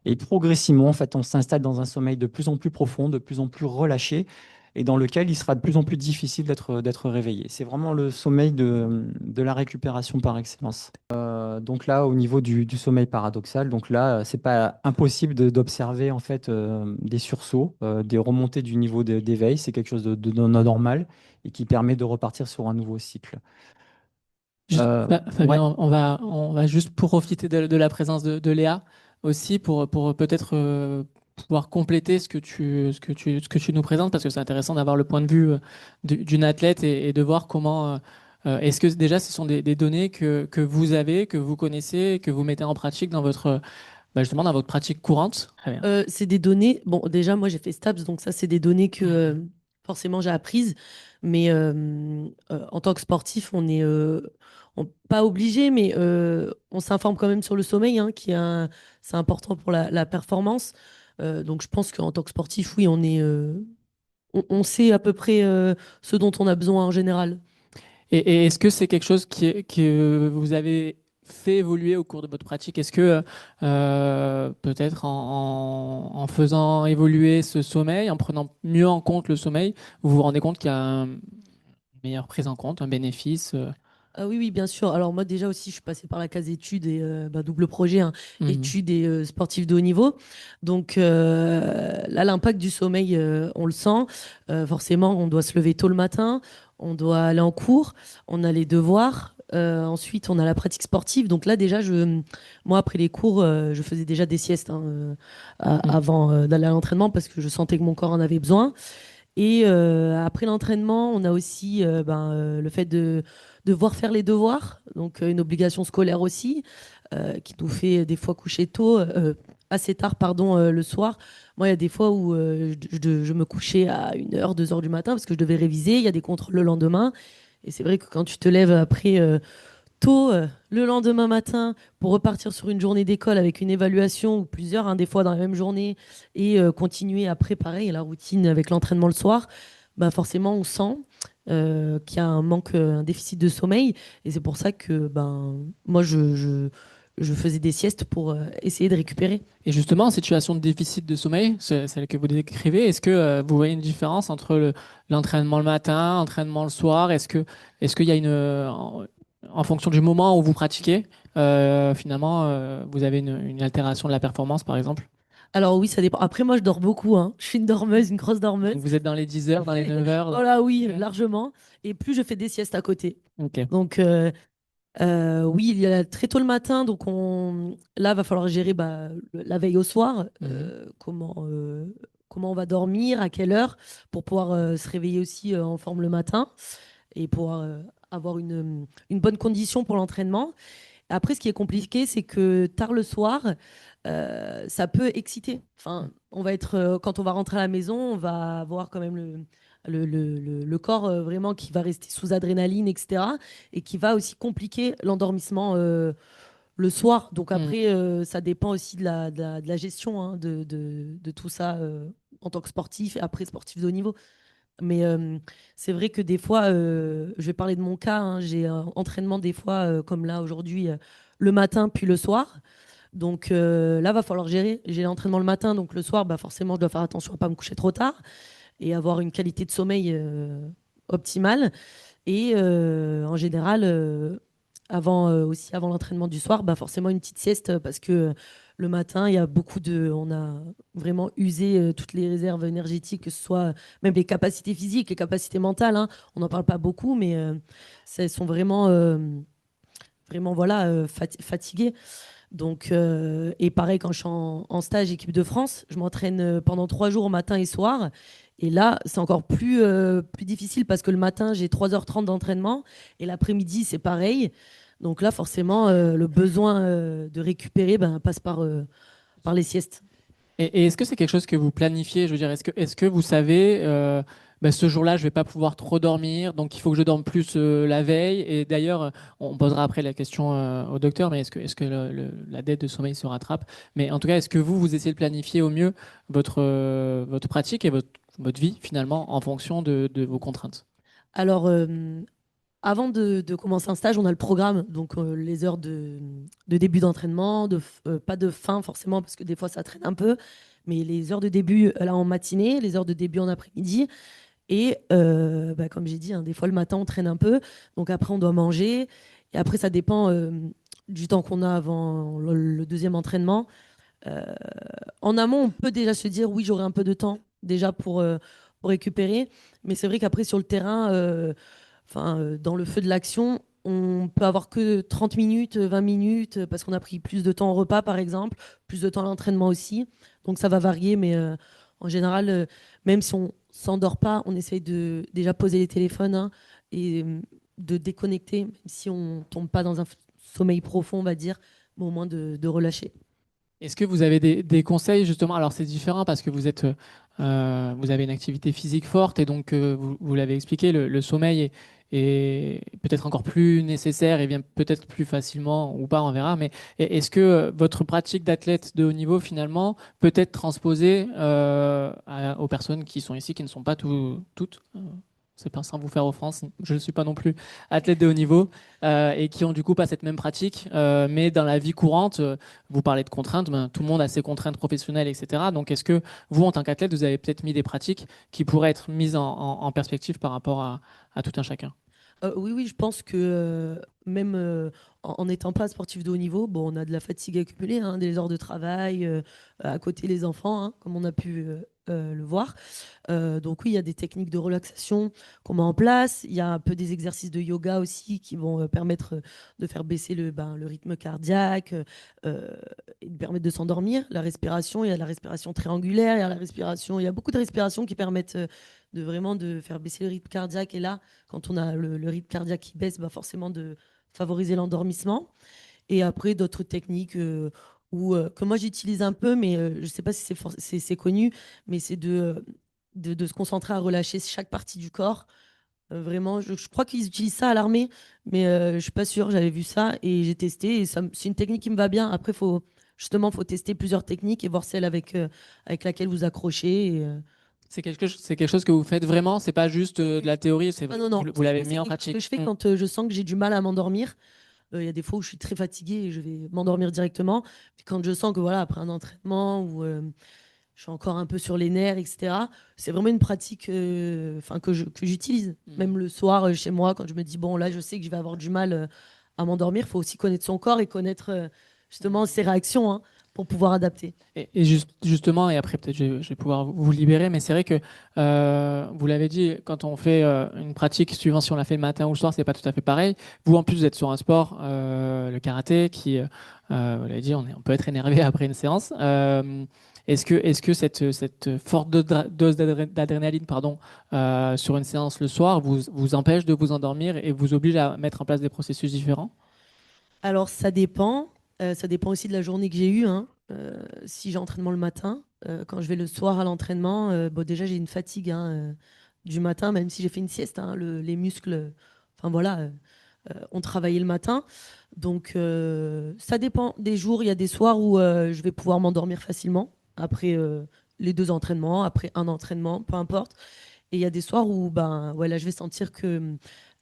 Et progressivement, en fait, on s'installe dans un sommeil de plus en plus profond, de plus en plus relâché, et dans lequel il sera de plus en plus difficile d'être réveillé. C'est vraiment le sommeil de la récupération par excellence. Donc là, au niveau du sommeil paradoxal, donc là, c'est pas impossible d'observer en fait des sursauts, des remontées du niveau d'éveil. C'est quelque chose de normal et qui permet de repartir sur un nouveau cycle. Ouais. Fabien, on va juste profiter de la présence de Léa aussi pour peut-être pouvoir compléter ce que tu nous présentes, parce que c'est intéressant d'avoir le point de vue d'une athlète et de voir comment est-ce que déjà ce sont des données que vous avez, que vous connaissez, que vous mettez en pratique dans justement dans votre pratique courante. Très bien. C'est des données. Bon, déjà, moi, j'ai fait STAPS, donc ça, c'est des données que forcément j'ai apprises. Mais en tant que sportif, on n'est pas obligé, mais on s'informe quand même sur le sommeil, hein, c'est important pour la performance. Donc, je pense qu'en tant que sportif, oui, on sait à peu près ce dont on a besoin en général. Et est-ce que c'est quelque chose que vous avez fait évoluer au cours de votre pratique? Est-ce que peut-être en faisant évoluer ce sommeil, en prenant mieux en compte le sommeil, vous vous rendez compte qu'il y a une meilleure prise en compte, un bénéfice? Ah oui, oui, bien sûr. Alors moi déjà aussi, je suis passée par la case études et double projet, hein, études et sportifs de haut niveau. Donc là, l'impact du sommeil, on le sent. Forcément, on doit se lever tôt le matin, on doit aller en cours, on a les devoirs. Ensuite, on a la pratique sportive. Donc là, déjà, moi, après les cours, je faisais déjà des siestes, hein, avant d'aller à l'entraînement parce que je sentais que mon corps en avait besoin. Et après l'entraînement, on a aussi le fait de devoir faire les devoirs, donc une obligation scolaire aussi, qui nous fait des fois coucher tôt, assez tard, pardon, le soir. Moi, il y a des fois où je me couchais à 1h, 2h du matin parce que je devais réviser, il y a des contrôles le lendemain. Et c'est vrai que quand tu te lèves après tôt, le lendemain matin, pour repartir sur une journée d'école avec une évaluation ou plusieurs, hein, des fois dans la même journée, et continuer après, pareil, la routine avec l'entraînement le soir, bah forcément, on sent qu'il y a un manque, un déficit de sommeil. Et c'est pour ça que moi, je faisais des siestes pour essayer de récupérer. Et justement, en situation de déficit de sommeil, celle que vous décrivez, est-ce que vous voyez une différence entre l'entraînement le matin, l'entraînement le soir? Est-ce qu'il y a en fonction du moment où vous pratiquez, finalement, vous avez une altération de la performance, par exemple? Alors oui, ça dépend. Après, moi, je dors beaucoup, hein. Je suis une dormeuse, une grosse dormeuse. Donc vous êtes dans les 10 heures, dans les 9 heures. Voilà, oui, Ok. largement. Et plus je fais des siestes à côté. Ok. Donc, oui, il y a très tôt le matin, donc là, va falloir gérer la veille au soir, Mhm. comment on va dormir, à quelle heure, pour pouvoir se réveiller aussi en forme le matin et pouvoir avoir une bonne condition pour l'entraînement. Après, ce qui est compliqué, c'est que tard le soir, ça peut exciter. Enfin, quand on va rentrer à la maison, on va avoir quand même le corps vraiment qui va rester sous adrénaline, etc. Et qui va aussi compliquer l'endormissement le soir. Donc Mhm. après, ça dépend aussi de la gestion hein, de tout ça en tant que sportif et après sportif de haut niveau. Mais c'est vrai que des fois, je vais parler de mon cas, hein, j'ai un entraînement des fois, comme là aujourd'hui, le matin puis le soir. Donc là, va falloir gérer. J'ai l'entraînement le matin, donc le soir, bah, forcément, je dois faire attention à pas me coucher trop tard et avoir une qualité de sommeil optimale. Et en général, aussi avant l'entraînement du soir, bah forcément une petite sieste parce que le matin, il y a on a vraiment usé toutes les réserves énergétiques, que ce soit même les capacités physiques, les capacités mentales, hein. On n'en parle pas beaucoup, mais elles sont vraiment voilà, fatiguées. Donc, et pareil, quand je suis en stage équipe de France, je m'entraîne pendant 3 jours matin et soir. Et là, c'est encore plus difficile parce que le matin, j'ai 3h30 d'entraînement et l'après-midi, c'est pareil. Donc là, forcément, le besoin de récupérer passe par les siestes. Et est-ce que c'est quelque chose que vous planifiez? Je veux dire, est-ce que vous savez, ce jour-là, je vais pas pouvoir trop dormir, donc il faut que je dorme plus la veille. Et d'ailleurs, on posera après la question au docteur, mais est-ce que la dette de sommeil se rattrape? Mais en tout cas, est-ce que vous essayez de planifier au mieux votre pratique et votre vie finalement en fonction de vos contraintes? Alors, avant de commencer un stage, on a le programme, donc les heures de début d'entraînement, pas de fin forcément, parce que des fois ça traîne un peu, mais les heures de début là en matinée, les heures de début en après-midi. Et comme j'ai dit, hein, des fois le matin on traîne un peu, donc après on doit manger. Et après ça dépend du temps qu'on a avant le deuxième entraînement. Euh, En amont, on peut déjà se dire oui, j'aurai un peu de temps déjà pour récupérer. Mais c'est vrai qu'après sur le terrain, dans le feu de l'action, on peut avoir que 30 minutes, 20 minutes, parce qu'on a pris plus de temps au repas par exemple, plus de temps à l'entraînement aussi. Donc ça va varier, mais en général, même si on s'endort pas, on essaye de déjà poser les téléphones hein, et de déconnecter, même si on tombe pas dans un sommeil profond, on va dire, mais au moins de relâcher. Est-ce que vous avez des conseils justement? Alors c'est différent parce que vous avez une activité physique forte et donc vous l'avez expliqué, le sommeil est peut-être encore plus nécessaire et vient peut-être plus facilement ou pas, on verra. Mais est-ce que votre pratique d'athlète de haut niveau finalement peut être transposée aux personnes qui sont ici, qui ne sont pas toutes? C'est pas sans vous faire offense, je ne suis pas non plus athlète de haut niveau et qui ont du coup pas cette même pratique, mais dans la vie courante. Vous parlez de contraintes, ben, tout le monde a ses contraintes professionnelles, etc. Donc, est-ce que vous, en tant qu'athlète, vous avez peut-être mis des pratiques qui pourraient être mises en perspective par rapport à tout un chacun? Oui, oui, je pense que même en n'étant pas sportif de haut niveau, bon, on a de la fatigue accumulée, hein, des heures de travail, à côté les enfants, hein, comme on a pu le voir. Donc oui, il y a des techniques de relaxation qu'on met en place. Il y a un peu des exercices de yoga aussi qui vont permettre de faire baisser le rythme cardiaque euh, et de permettre de s'endormir. La respiration, il y a la respiration triangulaire, il y a beaucoup de respirations qui permettent de vraiment de faire baisser le rythme cardiaque. Et là, quand on a le rythme cardiaque qui baisse, forcément de favoriser l'endormissement. Et après, d'autres techniques que moi j'utilise un peu, mais je ne sais pas si c'est connu, mais c'est de se concentrer à relâcher chaque partie du corps. Vraiment, je crois qu'ils utilisent ça à l'armée, mais je ne suis pas sûre. J'avais vu ça et j'ai testé. Et c'est une technique qui me va bien. Après, faut tester plusieurs techniques et voir celle avec laquelle vous accrochez. C'est quelque chose que vous faites vraiment, c'est pas juste de la théorie, Ah non, non. vous l'avez Ça, c'est mis en quelque chose que pratique. je fais quand je sens que j'ai du mal à m'endormir. Il y a des fois où je suis très fatiguée et je vais m'endormir directement. Puis quand je sens que voilà, après un entraînement où je suis encore un peu sur les nerfs, etc., c'est vraiment une pratique que j'utilise. Mhm. Même le soir chez moi, quand je me dis, bon, là, je sais que je vais avoir du mal à m'endormir, il faut aussi connaître son corps et connaître justement Mhm. ses réactions hein, pour pouvoir adapter. Et justement, et après peut-être je vais pouvoir vous libérer, mais c'est vrai que vous l'avez dit, quand on fait une pratique, suivant si on la fait le matin ou le soir, c'est pas tout à fait pareil. Vous, en plus, vous êtes sur un sport, le karaté, qui, vous l'avez dit, on peut être énervé après une séance. Est-ce que cette forte dose d'adrénaline, pardon, sur une séance le soir vous empêche de vous endormir et vous oblige à mettre en place des processus différents? Alors, ça dépend. Ça dépend aussi de la journée que j'ai eue, hein. Si j'ai entraînement le matin, quand je vais le soir à l'entraînement, bon, déjà j'ai une fatigue, hein, du matin, même si j'ai fait une sieste, hein, les muscles, enfin voilà, ont travaillé le matin. Donc, ça dépend des jours. Il y a des soirs où je vais pouvoir m'endormir facilement après les 2 entraînements, après un entraînement, peu importe. Et il y a des soirs où ben, ouais, là, je vais sentir que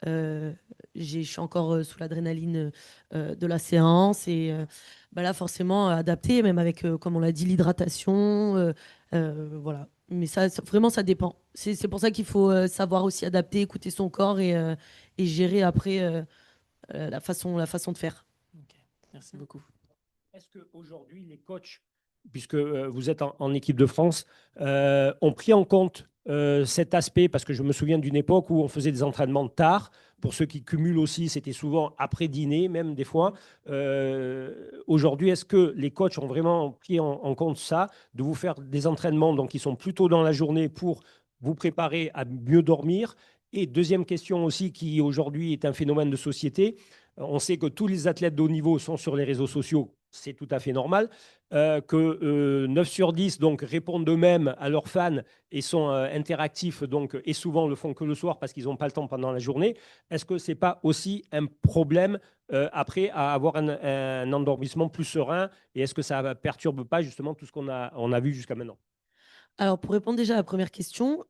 euh, je suis encore sous l'adrénaline de la séance. Et ben là, forcément, adapté, même avec, comme on l'a dit, l'hydratation. Voilà. Mais vraiment, ça dépend. C'est pour ça qu'il faut savoir aussi adapter, écouter son corps et gérer après la façon de faire. Ok, merci beaucoup. Est-ce qu'aujourd'hui, les coachs, puisque vous êtes en équipe de France, ont pris en compte cet aspect? Parce que je me souviens d'une époque où on faisait des entraînements tard. Pour ceux qui cumulent aussi, c'était souvent après dîner, même des fois. Aujourd'hui, est-ce que les coachs ont vraiment pris en compte ça, de vous faire des entraînements donc, qui sont plutôt dans la journée pour vous préparer à mieux dormir? Et deuxième question aussi, qui aujourd'hui est un phénomène de société, on sait que tous les athlètes de haut niveau sont sur les réseaux sociaux, c'est tout à fait normal. Que 9 sur 10 donc, répondent eux-mêmes à leurs fans et sont interactifs donc, et souvent le font que le soir parce qu'ils n'ont pas le temps pendant la journée. Est-ce que ce n'est pas aussi un problème après à avoir un endormissement plus serein? Et est-ce que ça ne perturbe pas justement tout ce qu'on a vu jusqu'à maintenant? Alors, pour répondre déjà à la première question,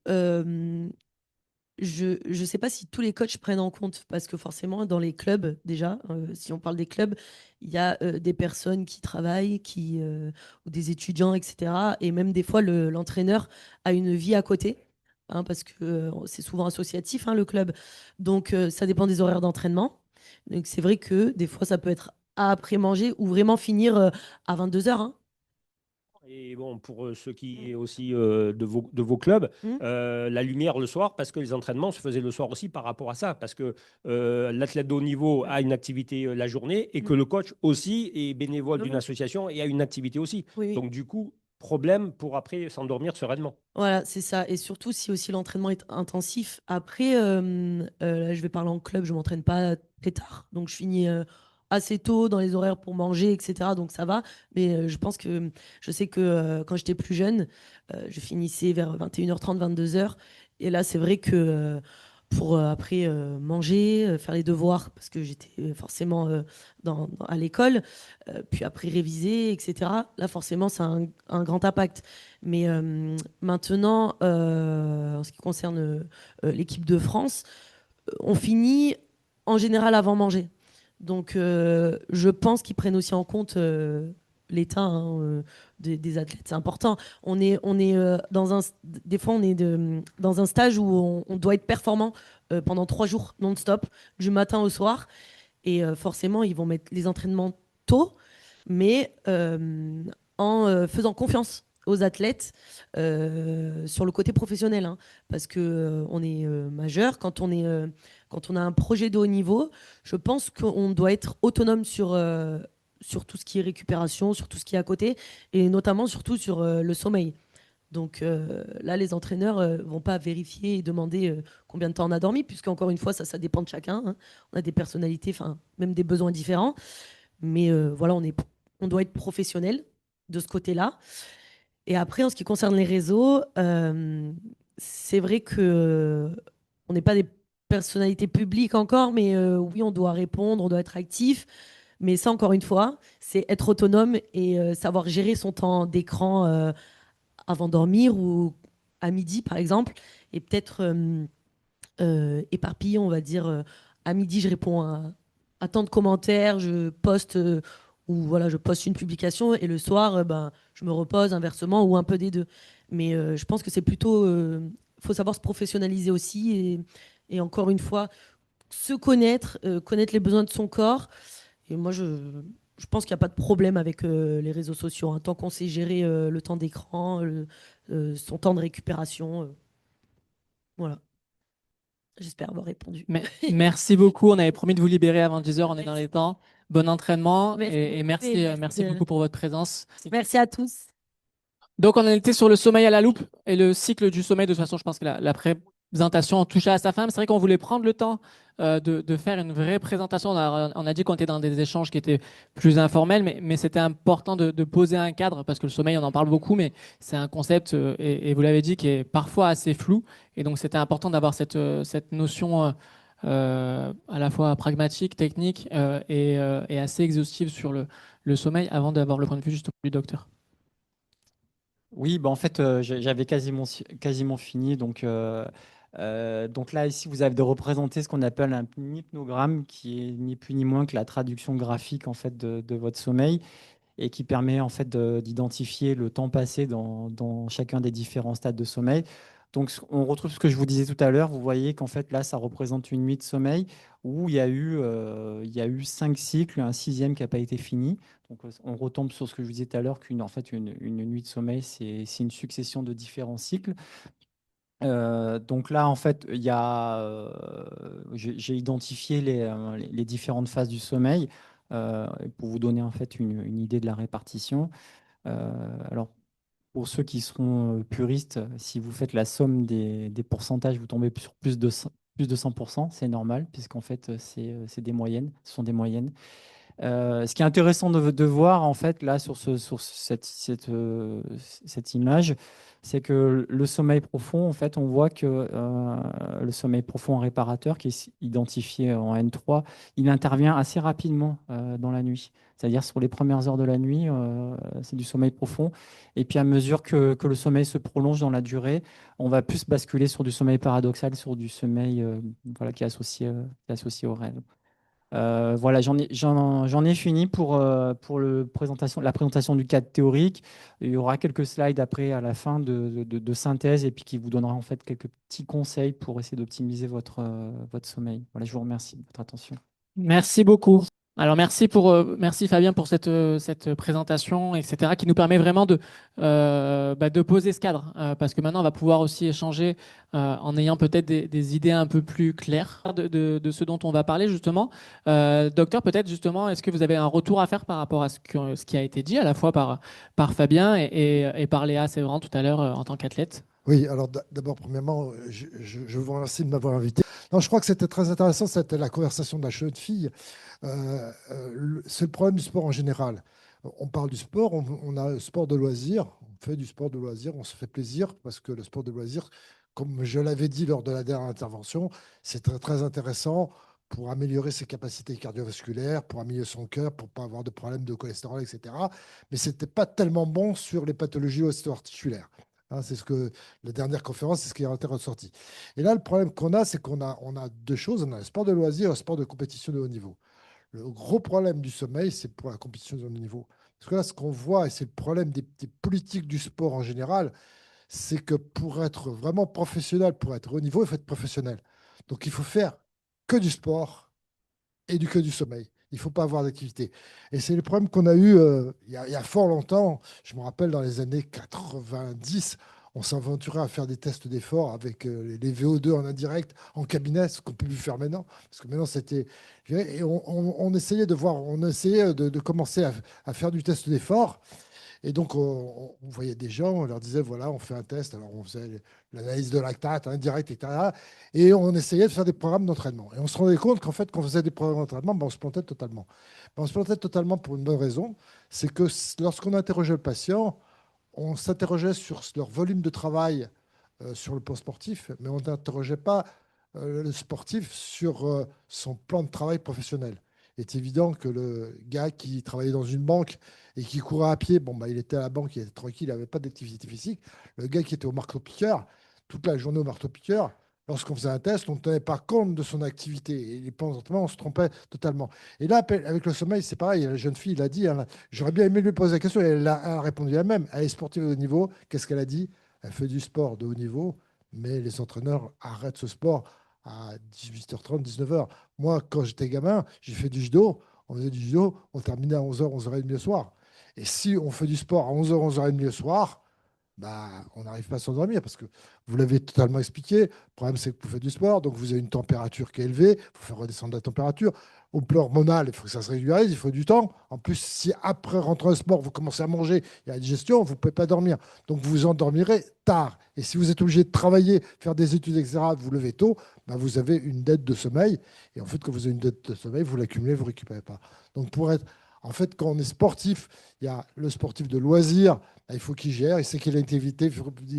je ne sais pas si tous les coachs prennent en compte, parce que forcément, dans les clubs, déjà, si on parle des clubs, il y a des personnes qui travaillent, ou des étudiants, etc. Et même des fois, l'entraîneur a une vie à côté, hein, parce que c'est souvent associatif, hein, le club. Donc, ça dépend des horaires d'entraînement. Donc, c'est vrai que des fois, ça peut être après manger ou vraiment finir à 22 heures, hein. Et bon, pour ceux qui est aussi de vos clubs, Mm. la lumière le soir, parce que les entraînements se faisaient le soir aussi par rapport à ça, parce que l'athlète de haut niveau a une activité la journée et que le coach aussi est bénévole d'une Oui, association et a une activité aussi. oui. Donc du coup, problème pour après s'endormir sereinement. Voilà, c'est ça. Et surtout, si aussi l'entraînement est intensif. Après, là, je vais parler en club, je m'entraîne pas très tard. Donc, je finis assez tôt dans les horaires pour manger, etc. Donc, ça va. Mais je sais que quand j'étais plus jeune, je finissais vers 21h30, 22h. Et là, c'est vrai que pour après manger, faire les devoirs, parce que j'étais forcément à l'école, puis après réviser, etc. Là, forcément, ça a un grand impact. Mais maintenant, en ce qui concerne l'équipe de France, on finit en général avant manger. Donc, je pense qu'ils prennent aussi en compte l'état, hein, des athlètes. C'est important. On est des fois, on est dans un stage où on doit être performant pendant 3 jours non-stop, du matin au soir. Et forcément, ils vont mettre les entraînements tôt, mais en faisant confiance aux athlètes sur le côté professionnel, hein, parce que on est majeur. Quand on a un projet de haut niveau, je pense qu'on doit être autonome sur tout ce qui est récupération, sur tout ce qui est à côté, et notamment surtout sur le sommeil. Donc là, les entraîneurs vont pas vérifier et demander combien de temps on a dormi, puisque encore une fois, ça dépend de chacun, hein. On a des personnalités, enfin même des besoins différents. Mais voilà, on doit être professionnel de ce côté-là. Et après, en ce qui concerne les réseaux, c'est vrai que on n'est pas des personnalités publiques encore, mais oui, on doit répondre, on doit être actif. Mais ça, encore une fois, c'est être autonome et savoir gérer son temps d'écran avant de dormir ou à midi, par exemple, et peut-être éparpillé, on va dire. À midi, je réponds à tant de commentaires, je poste ou voilà, je poste une publication et le soir, ben, je me repose inversement ou un peu des deux. Mais je pense que c'est plutôt, faut savoir se professionnaliser aussi et encore une fois, se connaître, connaître les besoins de son corps. Et moi, je pense qu'il n'y a pas de problème avec les réseaux sociaux, hein, tant qu'on sait gérer le temps d'écran, son temps de récupération. Voilà. J'espère avoir répondu. Merci beaucoup. On avait promis de vous libérer avant 10 heures. On est dans les temps. Bon entraînement Merci et merci, merci beaucoup pour votre présence. Merci à tous. Donc, on était sur le sommeil à la loupe et le cycle du sommeil. De toute façon, je pense que la présentation touchait à sa fin. C'est vrai qu'on voulait prendre le temps de faire une vraie présentation. On a dit qu'on était dans des échanges qui étaient plus informels, mais c'était important de poser un cadre parce que le sommeil, on en parle beaucoup, mais c'est un concept, et vous l'avez dit, qui est parfois assez flou. Et donc, c'était important d'avoir cette notion à la fois pragmatique, technique et assez exhaustive sur le sommeil avant d'avoir le point de vue justement du docteur. Oui, bah en fait, j'avais quasiment fini. Donc là, ici, vous avez de représenter ce qu'on appelle un hypnogramme, qui est ni plus ni moins que la traduction graphique en fait de votre sommeil et qui permet en fait d'identifier le temps passé dans chacun des différents stades de sommeil. Donc, on retrouve ce que je vous disais tout à l'heure. Vous voyez qu'en fait, là, ça représente une nuit de sommeil où il y a eu 5 cycles, un sixième qui n'a pas été fini. Donc, on retombe sur ce que je vous disais tout à l'heure, qu'une en fait, une nuit de sommeil, c'est une succession de différents cycles. Donc là, en fait, j'ai identifié les différentes phases du sommeil pour vous donner en fait une idée de la répartition. Alors, pour ceux qui seront puristes, si vous faites la somme des pourcentages, vous tombez sur plus de 100%. C'est normal, puisqu'en fait, c'est des moyennes. Ce sont des moyennes. Ce qui est intéressant de voir, en fait, là, sur cette image, c'est que le sommeil profond, en fait, on voit que le sommeil profond réparateur, qui est identifié en N3, il intervient assez rapidement dans la nuit. C'est-à-dire sur les premières heures de la nuit, c'est du sommeil profond. Et puis à mesure que le sommeil se prolonge dans la durée, on va plus basculer sur du sommeil paradoxal, sur du sommeil voilà, qui est associé au rêve. Voilà, j'en ai fini pour la présentation du cadre théorique. Il y aura quelques slides après à la fin de synthèse et puis qui vous donnera en fait quelques petits conseils pour essayer d'optimiser votre sommeil. Voilà, je vous remercie de votre attention. Merci beaucoup. Alors merci Fabien pour cette présentation, etc., qui nous permet vraiment de poser ce cadre, parce que maintenant on va pouvoir aussi échanger en ayant peut-être des idées un peu plus claires de ce dont on va parler justement. Docteur, peut-être justement, est-ce que vous avez un retour à faire par rapport à ce qui a été dit à la fois par Fabien et par Léa Séverin tout à l'heure en tant qu'athlète? Oui, alors d'abord, premièrement, je vous remercie de m'avoir invité. Non, je crois que c'était très intéressant, c'était la conversation de la jeune fille. C'est le problème du sport en général. On parle du sport, on a le sport de loisir, on fait du sport de loisir, on se fait plaisir parce que le sport de loisir, comme je l'avais dit lors de la dernière intervention, c'est très, très intéressant pour améliorer ses capacités cardiovasculaires, pour améliorer son cœur, pour ne pas avoir de problème de cholestérol, etc. Mais ce n'était pas tellement bon sur les pathologies ostéo-articulaires. Hein, c'est ce que la dernière conférence, c'est ce qui est ressorti. Et là, le problème qu'on a, c'est qu'on a deux choses. On a le sport de loisir et le sport de compétition de haut niveau. Le gros problème du sommeil, c'est pour la compétition de haut niveau. Parce que là, ce qu'on voit, et c'est le problème des politiques du sport en général, c'est que pour être vraiment professionnel, pour être haut niveau, il faut être professionnel. Donc, il faut faire que du sport et que du sommeil. Il ne faut pas avoir d'activité. Et c'est le problème qu'on a eu il y a fort longtemps. Je me rappelle dans les années 90, on s'aventurait à faire des tests d'effort avec les VO2 en indirect, en cabinet, ce qu'on peut plus faire maintenant. Parce que maintenant, c'était. Et on essayait de voir, on essayait de commencer à faire du test d'effort. Et donc, on voyait des gens, on leur disait, voilà, on fait un test. Alors, on faisait l'analyse de lactate, indirect, etc. Et on essayait de faire des programmes d'entraînement. Et on se rendait compte qu'en fait, quand on faisait des programmes d'entraînement, ben, on se plantait totalement. Ben, on se plantait totalement pour une bonne raison. C'est que lorsqu'on interrogeait le patient, on s'interrogeait sur leur volume de travail sur le plan sportif, mais on n'interrogeait pas le sportif sur son plan de travail professionnel. Il est évident que le gars qui travaillait dans une banque et qui courait à pied, bon, bah, il était à la banque, il était tranquille, il n'avait pas d'activité physique. Le gars qui était au marteau-piqueur, toute la journée au marteau-piqueur, lorsqu'on faisait un test, on ne tenait pas compte de son activité. Et les plans d'entraînement, on se trompait totalement. Et là, avec le sommeil, c'est pareil. La jeune fille l'a dit, hein, j'aurais bien aimé lui poser la question, et elle a répondu elle-même. Elle est sportive de haut niveau. Qu'est-ce qu'elle a dit? Elle fait du sport de haut niveau, mais les entraîneurs arrêtent ce sport à 18h30, 19h. Moi, quand j'étais gamin, j'ai fait du judo. on faisait du judo, on terminait à 11h, 11h30 le soir. Et si on fait du sport à 11h, 11h30 le soir, bah, on n'arrive pas à s'endormir parce que vous l'avez totalement expliqué. Le problème, c'est que vous faites du sport, donc vous avez une température qui est élevée, il faut faire redescendre la température. Au plan hormonal, il faut que ça se régularise, il faut du temps. En plus, si après rentrer au sport, vous commencez à manger, il y a la digestion, vous ne pouvez pas dormir. Donc vous vous endormirez tard. Et si vous êtes obligé de travailler, faire des études, etc., vous levez tôt, bah, vous avez une dette de sommeil. Et en fait, quand vous avez une dette de sommeil, vous l'accumulez, vous ne récupérez pas. Donc en fait, quand on est sportif, il y a le sportif de loisir, il faut qu'il gère, il sait qu'il a une activité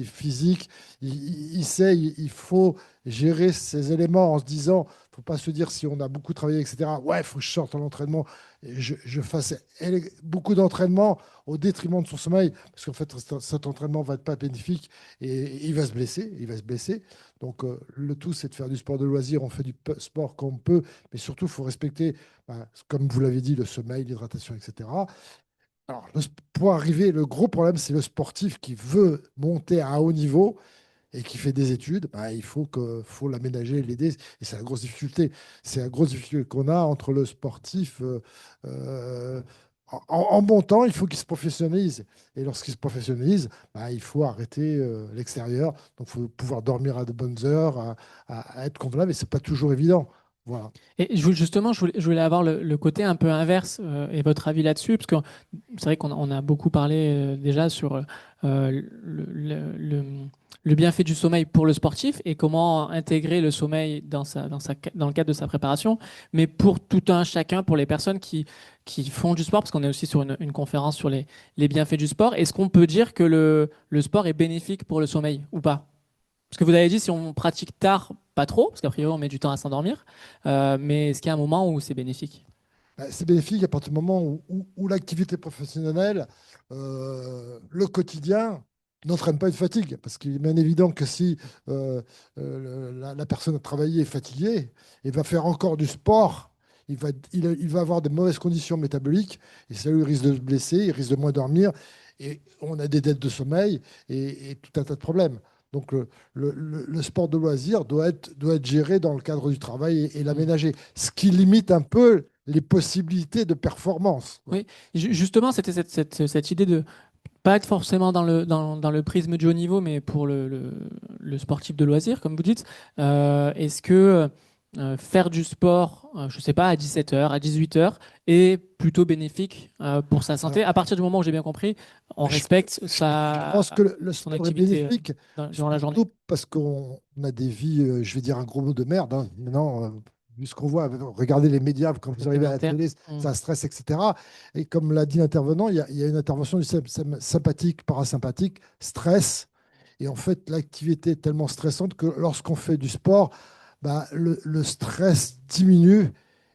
physique, il sait, il faut gérer ces éléments en se disant, il ne faut pas se dire si on a beaucoup travaillé, etc., ouais, il faut que je sorte à l'entraînement, et je fasse beaucoup d'entraînement au détriment de son sommeil, parce qu'en fait, cet entraînement ne va être pas bénéfique et il va se blesser. Donc, le tout, c'est de faire du sport de loisir, on fait du sport comme on peut, mais surtout, il faut respecter, comme vous l'avez dit, le sommeil, l'hydratation, etc. Alors, pour arriver, le gros problème, c'est le sportif qui veut monter à un haut niveau et qui fait des études. Il faut l'aménager, l'aider. Et c'est la grosse difficulté. C'est la grosse difficulté qu'on a entre le sportif. En montant, il faut qu'il se professionnalise. Et lorsqu'il se professionnalise, il faut arrêter l'extérieur. Donc, il faut pouvoir dormir à de bonnes heures, à être convenable. Mais ce n'est pas toujours évident. Voilà. Et justement, je voulais avoir le côté un peu inverse et votre avis là-dessus, parce que c'est vrai qu'on a beaucoup parlé déjà sur le bienfait du sommeil pour le sportif et comment intégrer le sommeil dans le cadre de sa préparation, mais pour tout un chacun, pour les personnes qui font du sport, parce qu'on est aussi sur une conférence sur les bienfaits du sport, est-ce qu'on peut dire que le sport est bénéfique pour le sommeil ou pas? Parce que vous avez dit, si on pratique tard, pas trop, parce qu'a priori, on met du temps à s'endormir. Mais est-ce qu'il y a un moment où c'est bénéfique? C'est bénéfique à partir du moment où l'activité professionnelle, le quotidien, n'entraîne pas une fatigue. Parce qu'il est bien évident que si la personne a travaillé et est fatiguée et va faire encore du sport, il va avoir de mauvaises conditions métaboliques et ça lui risque de se blesser, il risque de moins dormir. Et on a des dettes de sommeil et tout un tas de problèmes. Donc le sport de loisir doit être géré dans le cadre du travail et l'aménager, ce qui limite un peu les possibilités de performance. Oui, justement, c'était cette idée de pas être forcément dans le prisme du haut niveau, mais pour le sportif de loisir, comme vous dites. Est-ce que faire du sport, je ne sais pas, à 17h, à 18h, est plutôt bénéfique pour sa santé? À partir du moment où j'ai bien compris, on respecte je pense que le son sport est activité bénéfique durant la journée. surtout parce qu'on a des vies, je vais dire un gros mot de merde. Maintenant, vu ce qu'on voit, regardez les médias, quand vous arrivez à la télé, ça stresse, etc. Et comme l'a dit l'intervenant, il y a une intervention du sympathique, parasympathique, stress. Et en fait, l'activité est tellement stressante que lorsqu'on fait du sport, le stress diminue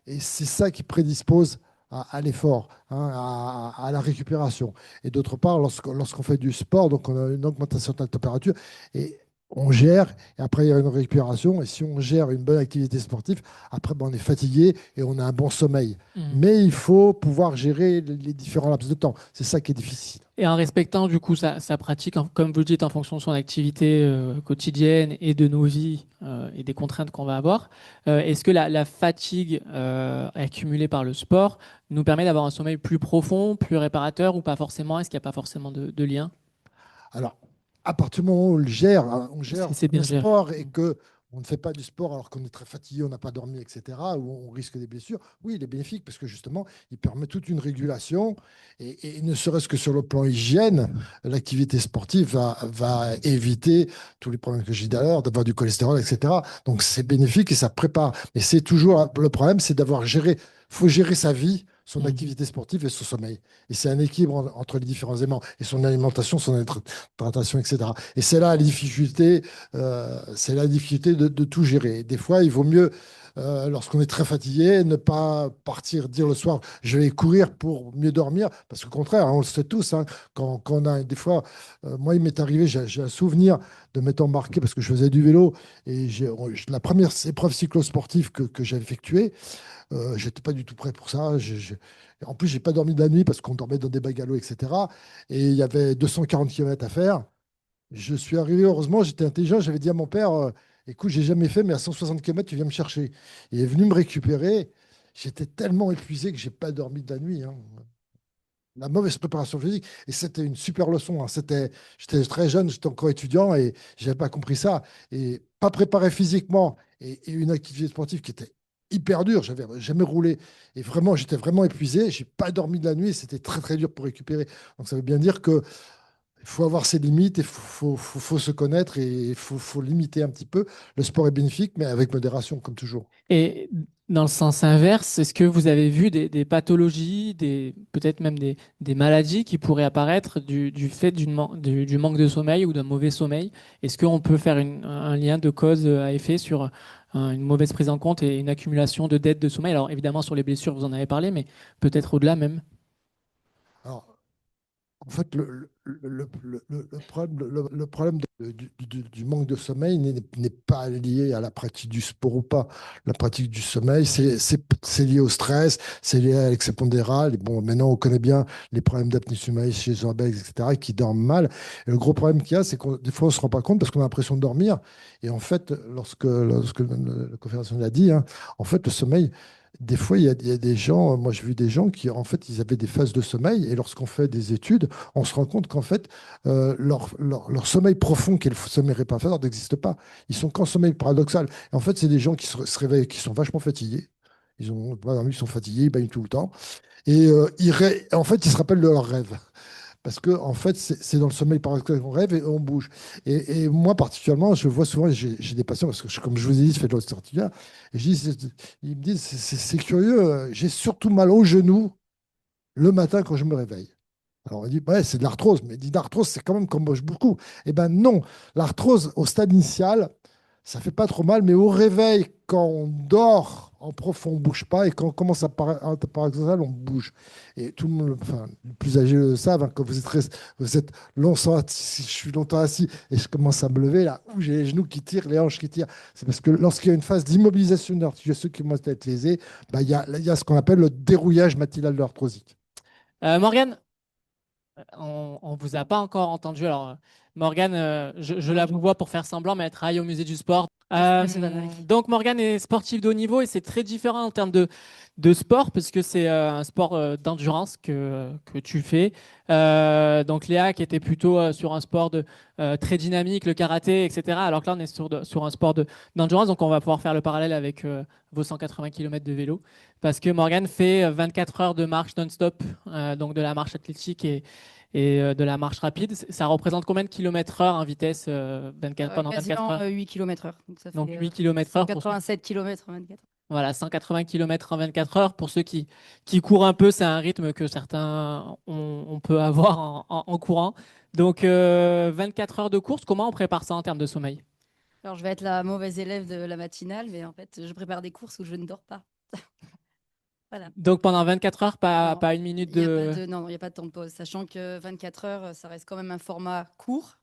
et c'est ça qui prédispose à l'effort, à la récupération. Et d'autre part, lorsqu'on fait du sport, donc on a une augmentation de la température et on gère, et après il y a une récupération. Et si on gère une bonne activité sportive, après on est fatigué et on a un bon sommeil. Mais il faut pouvoir gérer les différents laps de temps. C'est ça qui est difficile. Et en respectant du coup sa pratique, comme vous le dites, en fonction de son activité quotidienne et de nos vies et des contraintes qu'on va avoir, est-ce que la fatigue accumulée par le sport nous permet d'avoir un sommeil plus profond, plus réparateur ou pas forcément? Est-ce qu'il n'y a pas forcément de lien? Alors, à partir du moment où on gère le sport et que on ne fait pas du sport alors qu'on est très fatigué, on n'a pas dormi, etc., où on risque des blessures, oui, il est bénéfique parce que justement, il permet toute une régulation et ne serait-ce que sur le plan hygiène, l'activité sportive va éviter tous les problèmes que j'ai dit d'ailleurs, d'avoir du cholestérol, etc. Donc, c'est bénéfique et ça prépare. Mais c'est toujours le problème, c'est d'avoir géré, faut gérer sa vie, son activité sportive et son sommeil. Et c'est un équilibre entre les différents éléments et son alimentation, son hydratation, etc. Et c'est là la difficulté, de tout gérer. Des fois, il vaut mieux, lorsqu'on est très fatigué, ne pas partir dire le soir, je vais courir pour mieux dormir, parce qu'au contraire, on le sait tous, quand on a des fois, moi, il m'est arrivé, j'ai un souvenir de m'être embarqué parce que je faisais du vélo et la première épreuve cyclosportive que j'ai effectuée, je n'étais pas du tout prêt pour ça. En plus, je n'ai pas dormi de la nuit parce qu'on dormait dans des bungalows, etc. Et il y avait 240 km à faire. Je suis arrivé, heureusement, j'étais intelligent. J'avais dit à mon père, écoute, j'ai jamais fait, mais à 160 km, tu viens me chercher. Il est venu me récupérer. j'étais tellement épuisé que j'ai pas dormi de la nuit, hein. La mauvaise préparation physique. Et c'était une super leçon, hein. J'étais très jeune, j'étais encore étudiant et je n'avais pas compris ça. Et pas préparé physiquement et une activité sportive qui était hyper dure. J'avais jamais roulé. Et vraiment, j'étais vraiment épuisé. J'ai pas dormi de la nuit et c'était très, très dur pour récupérer. Donc, ça veut bien dire que il faut avoir ses limites, il faut se connaître et il faut limiter un petit peu. Le sport est bénéfique, mais avec modération, comme toujours. Et dans le sens inverse, est-ce que vous avez vu des pathologies, peut-être même des maladies qui pourraient apparaître du fait du manque de sommeil ou d'un mauvais sommeil? Est-ce qu'on peut faire un lien de cause à effet sur une mauvaise prise en compte et une accumulation de dettes de sommeil? Alors évidemment, sur les blessures, vous en avez parlé, mais peut-être au-delà même. Alors, en fait, le problème du manque de sommeil n'est pas lié à la pratique du sport ou pas. La pratique du sommeil, c'est lié au stress, c'est lié à l'excès pondéral. Et bon, maintenant, on connaît bien les problèmes d'apnée du sommeil chez les urbex, etc., qui dorment mal. Et le gros problème qu'il y a, c'est que des fois, on ne se rend pas compte parce qu'on a l'impression de dormir. Et en fait, lorsque la conférence l'a dit, hein, en fait, le sommeil, des fois, il y a des gens, moi j'ai vu des gens qui, en fait, ils avaient des phases de sommeil et lorsqu'on fait des études, on se rend compte qu'en fait, leur sommeil profond, qui est le sommeil réparateur, n'existe pas. Ils sont qu'en sommeil paradoxal. Et en fait, c'est des gens qui se réveillent, qui sont vachement fatigués. Voilà, ils sont fatigués, ils baignent tout le temps. Et en fait, ils se rappellent de leurs rêves. Parce que, en fait, c'est dans le sommeil paradoxal qu'on rêve et on bouge. Et moi, particulièrement, je vois souvent, j'ai des patients, parce que, comme je vous ai dit, je fais de l'ostéoarticulaire, et ils me disent, c'est curieux, j'ai surtout mal au genou le matin quand je me réveille. Alors on dit, ouais, c'est de l'arthrose, mais dit l'arthrose, c'est quand même qu'on bouge beaucoup. Eh ben non, l'arthrose au stade initial, ça fait pas trop mal, mais au réveil, quand on dort en profond, on ne bouge pas, et quand on commence à paradoxal, on bouge. Et tout le monde, enfin, les plus âgés le savent, hein, quand vous êtes longtemps assis, si je suis longtemps assis et je commence à me lever, là, où j'ai les genoux qui tirent, les hanches qui tirent, c'est parce que lorsqu'il y a une phase d'immobilisation de l'articulation qui commence à être lésée, bah, il y a ce qu'on appelle le dérouillage matinal de arthrosique. Morgane, on ne vous a pas encore entendu. Alors, Morgane, je la vois pour faire semblant, mais elle travaille au musée du sport. Donc, Morgane est sportive de haut niveau et c'est très différent en termes de sport, parce que c'est un sport d'endurance que tu fais. Donc, Léa, qui était plutôt sur un sport très dynamique, le karaté, etc. Alors que là, on est sur un sport d'endurance. Donc, on va pouvoir faire le parallèle avec vos 180 km de vélo, parce que Morgane fait 24 heures de marche non-stop, donc de la marche athlétique et de la marche rapide. Ça représente combien de kilomètres heure en vitesse pendant 24 heures? 8 km/h. Donc ça Donc fait 8 km/h. 187 km en 24 heures. Voilà, 180 km en 24 heures. Pour ceux qui courent un peu, c'est un rythme que certains on peut avoir en courant. Donc 24 heures de course, comment on prépare ça en termes de sommeil? Alors, je vais être la mauvaise élève de la matinale, mais en fait, je prépare des courses où je ne dors pas. Voilà. Donc pendant 24 heures, Non, pas une minute il y a de... pas de... Non, il n'y a pas de temps de pause, sachant que 24 heures, ça reste quand même un format court.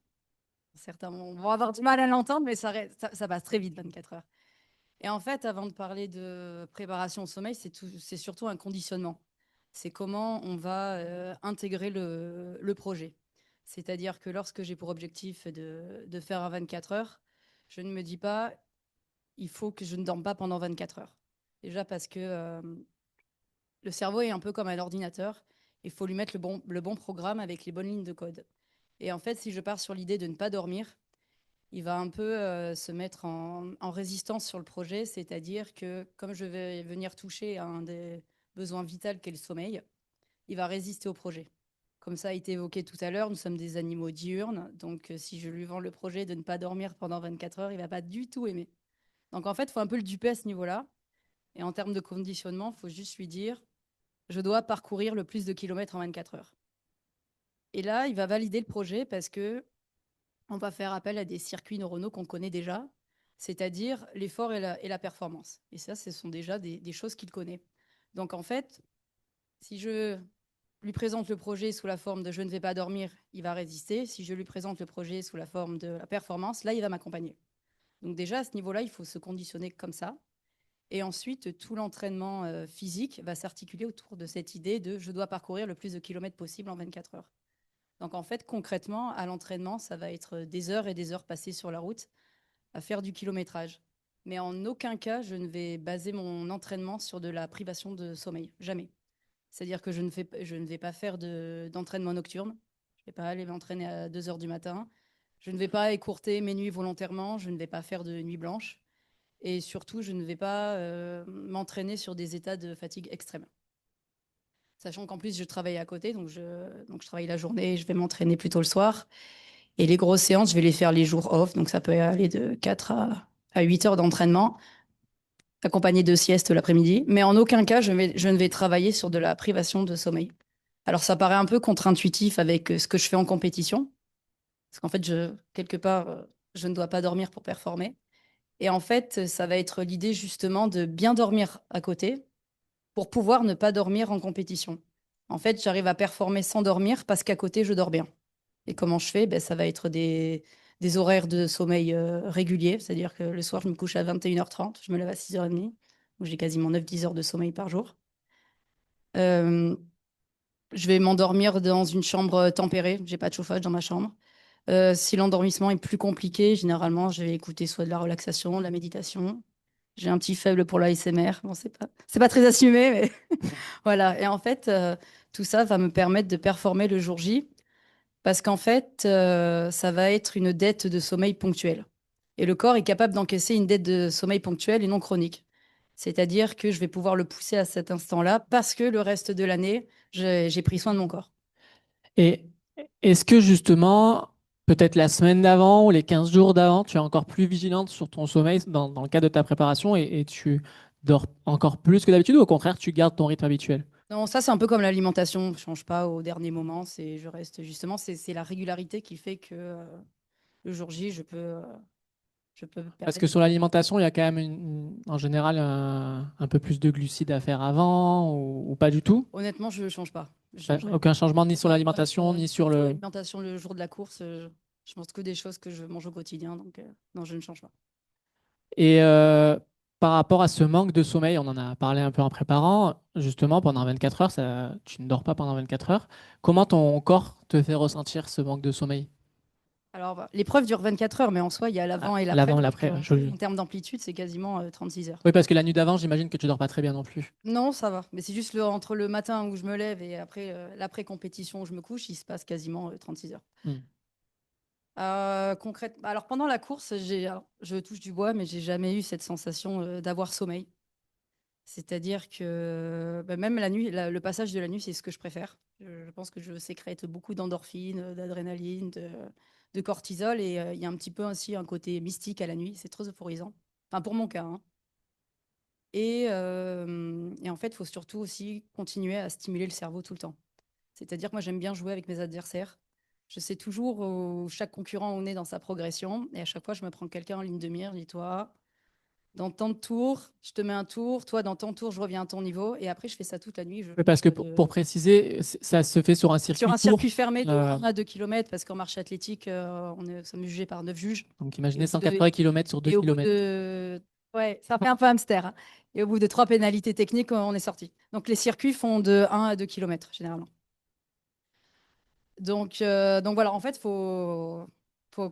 Certains vont avoir du mal à l'entendre, mais ça passe très vite, 24 heures. Et en fait, avant de parler de préparation au sommeil, c'est surtout un conditionnement. C'est comment on va intégrer le projet. C'est-à-dire que lorsque j'ai pour objectif de faire un 24 heures, je ne me dis pas, il faut que je ne dorme pas pendant 24 heures. Déjà parce que le cerveau est un peu comme un ordinateur. Il faut lui mettre le bon programme avec les bonnes lignes de code. Et en fait, si je pars sur l'idée de ne pas dormir, il va un peu se mettre en résistance sur le projet, c'est-à-dire que comme je vais venir toucher à un des besoins vitaux qu'est le sommeil, il va résister au projet. Comme ça a été évoqué tout à l'heure, nous sommes des animaux diurnes, donc si je lui vends le projet de ne pas dormir pendant 24 heures, il ne va pas du tout aimer. Donc en fait, il faut un peu le duper à ce niveau-là. Et en termes de conditionnement, il faut juste lui dire, je dois parcourir le plus de kilomètres en 24 heures. Et là, il va valider le projet parce que on va faire appel à des circuits neuronaux qu'on connaît déjà, c'est-à-dire l'effort et la performance. Et ça, ce sont déjà des choses qu'il connaît. Donc en fait, si je lui présente le projet sous la forme de je ne vais pas dormir, il va résister. Si je lui présente le projet sous la forme de la performance, là, il va m'accompagner. Donc déjà, à ce niveau-là, il faut se conditionner comme ça. Et ensuite, tout l'entraînement physique va s'articuler autour de cette idée de je dois parcourir le plus de kilomètres possible en 24 heures. Donc en fait, concrètement, à l'entraînement, ça va être des heures et des heures passées sur la route à faire du kilométrage. mais en aucun cas, je ne vais baser mon entraînement sur de la privation de sommeil. Jamais. C'est-à-dire que je ne vais pas faire d'entraînement nocturne. Je ne vais pas aller m'entraîner à 2 heures du matin. Je ne vais pas écourter mes nuits volontairement. Je ne vais pas faire de nuit blanche. Et surtout, je ne vais pas m'entraîner sur des états de fatigue extrême. Sachant qu'en plus, je travaille à côté. Donc je travaille la journée et je vais m'entraîner plutôt le soir. Et les grosses séances, je vais les faire les jours off. Donc ça peut aller de 4 à 8 heures d'entraînement, accompagné de sieste l'après-midi. Mais en aucun cas, je ne vais travailler sur de la privation de sommeil. Alors ça paraît un peu contre-intuitif avec ce que je fais en compétition. Parce qu'en fait, quelque part, je ne dois pas dormir pour performer. Et en fait, ça va être l'idée justement de bien dormir à côté pour pouvoir ne pas dormir en compétition. En fait, j'arrive à performer sans dormir parce qu'à côté, je dors bien. Et comment je fais? Ben, ça va être des horaires de sommeil réguliers. C'est-à-dire que le soir, je me couche à 21h30, je me lève à 6h30. Donc j'ai quasiment 9-10 heures de sommeil par jour. Euh, je vais m'endormir dans une chambre tempérée. J'ai pas de chauffage dans ma chambre. Si l'endormissement est plus compliqué, généralement, je vais écouter soit de la relaxation, de la méditation. J'ai un petit faible pour l'ASMR. Bon, c'est pas très assumé, mais voilà. Et en fait, tout ça va me permettre de performer le jour J parce qu'en fait, ça va être une dette de sommeil ponctuelle. Et le corps est capable d'encaisser une dette de sommeil ponctuelle et non chronique. C'est-à-dire que je vais pouvoir le pousser à cet instant-là parce que le reste de l'année, j'ai pris soin de mon corps. Et est-ce que justement, peut-être la semaine d'avant ou les 15 jours d'avant, tu es encore plus vigilante sur ton sommeil dans le cadre de ta préparation et tu dors encore plus que d'habitude ou au contraire, tu gardes ton rythme habituel? Non, ça c'est un peu comme l'alimentation, je ne change pas au dernier moment, je reste justement, c'est la régularité qui fait que le jour J, je peux me Parce permettre que de sur faire. l'alimentation, il y a quand même en général un peu plus de glucides à faire avant ou pas du tout? Honnêtement, je ne change pas. Je change pas. Aucun changement ni sur Ouais, l'alimentation ni sur le... l'alimentation le jour de la course, je mange que des choses que je mange au quotidien, donc non, je ne change pas. Et par rapport à ce manque de sommeil, on en a parlé un peu en préparant, justement, pendant 24 heures, tu ne dors pas pendant 24 heures. Comment ton corps te fait ressentir ce manque de sommeil? Alors, l'épreuve dure 24 heures, mais en soi, il y a l'avant et l'après. L'avant et Donc, l'après. en termes d'amplitude, c'est quasiment 36 heures. Oui, parce que la nuit d'avant, j'imagine que tu dors pas très bien non plus. Non, ça va. Mais c'est juste entre le matin où je me lève et après l'après-compétition où je me couche, il se passe quasiment 36 heures. Hmm. Concrètement, alors pendant la course, je touche du bois, mais j'ai jamais eu cette sensation d'avoir sommeil. C'est-à-dire que même la nuit, le passage de la nuit, c'est ce que je préfère. Je pense que je sécrète beaucoup d'endorphines, d'adrénaline, de cortisol, et il y a un petit peu aussi un côté mystique à la nuit. C'est très euphorisant. Enfin, pour mon cas, hein. Et en fait, il faut surtout aussi continuer à stimuler le cerveau tout le temps. C'est-à-dire que moi, j'aime bien jouer avec mes adversaires. Je sais toujours où chaque concurrent on est dans sa progression. Et à chaque fois, je me prends quelqu'un en ligne de mire. Je dis, toi, dans tant de tours, je te mets un tour. Toi, dans tant de tours, je reviens à ton niveau. Et après, je fais ça toute la nuit. Oui, parce que pour préciser, ça se fait sur un circuit sur un court. circuit fermé de Euh, 1 à 2 km, parce qu'en marche athlétique, nous sommes jugés par 9 juges. donc Et imaginez au bout de, 180 km sur 2 et au bout km. de... Ouais, ça fait un peu hamster, hein. Et au bout de 3 pénalités techniques, on est sorti. Donc, les circuits font de 1 à 2 km, généralement. Donc voilà, en fait, faut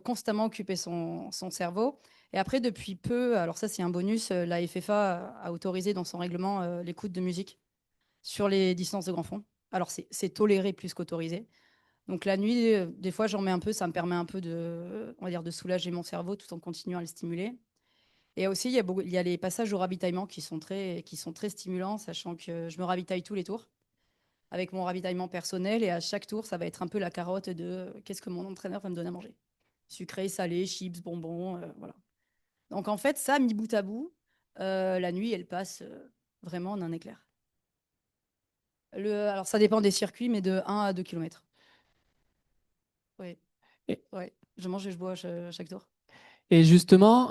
constamment occuper son cerveau. Et après, depuis peu, alors ça c'est un bonus, la FFA a autorisé dans son règlement l'écoute de musique sur les distances de grand fond. Alors c'est toléré plus qu'autorisé. Donc la nuit, des fois j'en mets un peu, ça me permet un peu on va dire, de soulager mon cerveau tout en continuant à le stimuler. Et aussi, il y a les passages au ravitaillement qui sont très stimulants, sachant que je me ravitaille tous les tours avec mon ravitaillement personnel. Et à chaque tour, ça va être un peu la carotte de qu'est-ce que mon entraîneur va me donner à manger. Sucré, salé, chips, bonbons, voilà. Donc en fait, ça, mis bout à bout, la nuit, elle passe vraiment en un éclair. Alors ça dépend des circuits, mais de 1 à 2 km. Oui. Et, Ouais. Je mange et je bois chaque tour. et justement,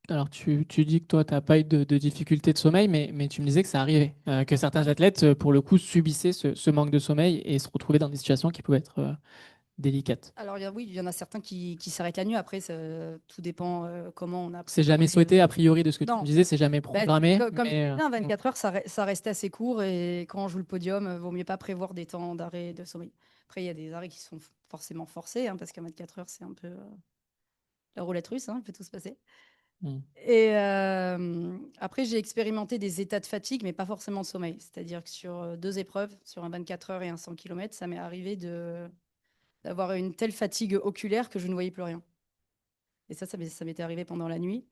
alors tu dis que toi, tu n'as pas eu de difficultés de sommeil, mais tu me disais que ça arrivait, que certains athlètes, pour le coup, subissaient ce manque de sommeil et se retrouvaient dans des situations qui pouvaient être délicates. Alors oui, il y en a certains qui s'arrêtent la nuit. Après, tout dépend comment on a C'est jamais préparé. souhaité, a priori, de ce que tu me Non. disais, c'est jamais Bah, programmé. comme je Mais, disais, 24 heures, ça restait assez court. Et quand on joue le podium, vaut mieux pas prévoir des temps d'arrêt et de sommeil. Après, il y a des arrêts qui sont forcément forcés, hein, parce qu'à 24 heures, c'est un peu la roulette russe, hein, il peut tout se passer. Et après, j'ai expérimenté des états de fatigue, mais pas forcément de sommeil. C'est-à-dire que sur 2 épreuves, sur un 24 heures et un 100 km, ça m'est arrivé d'avoir une telle fatigue oculaire que je ne voyais plus rien. Et ça m'était arrivé pendant la nuit,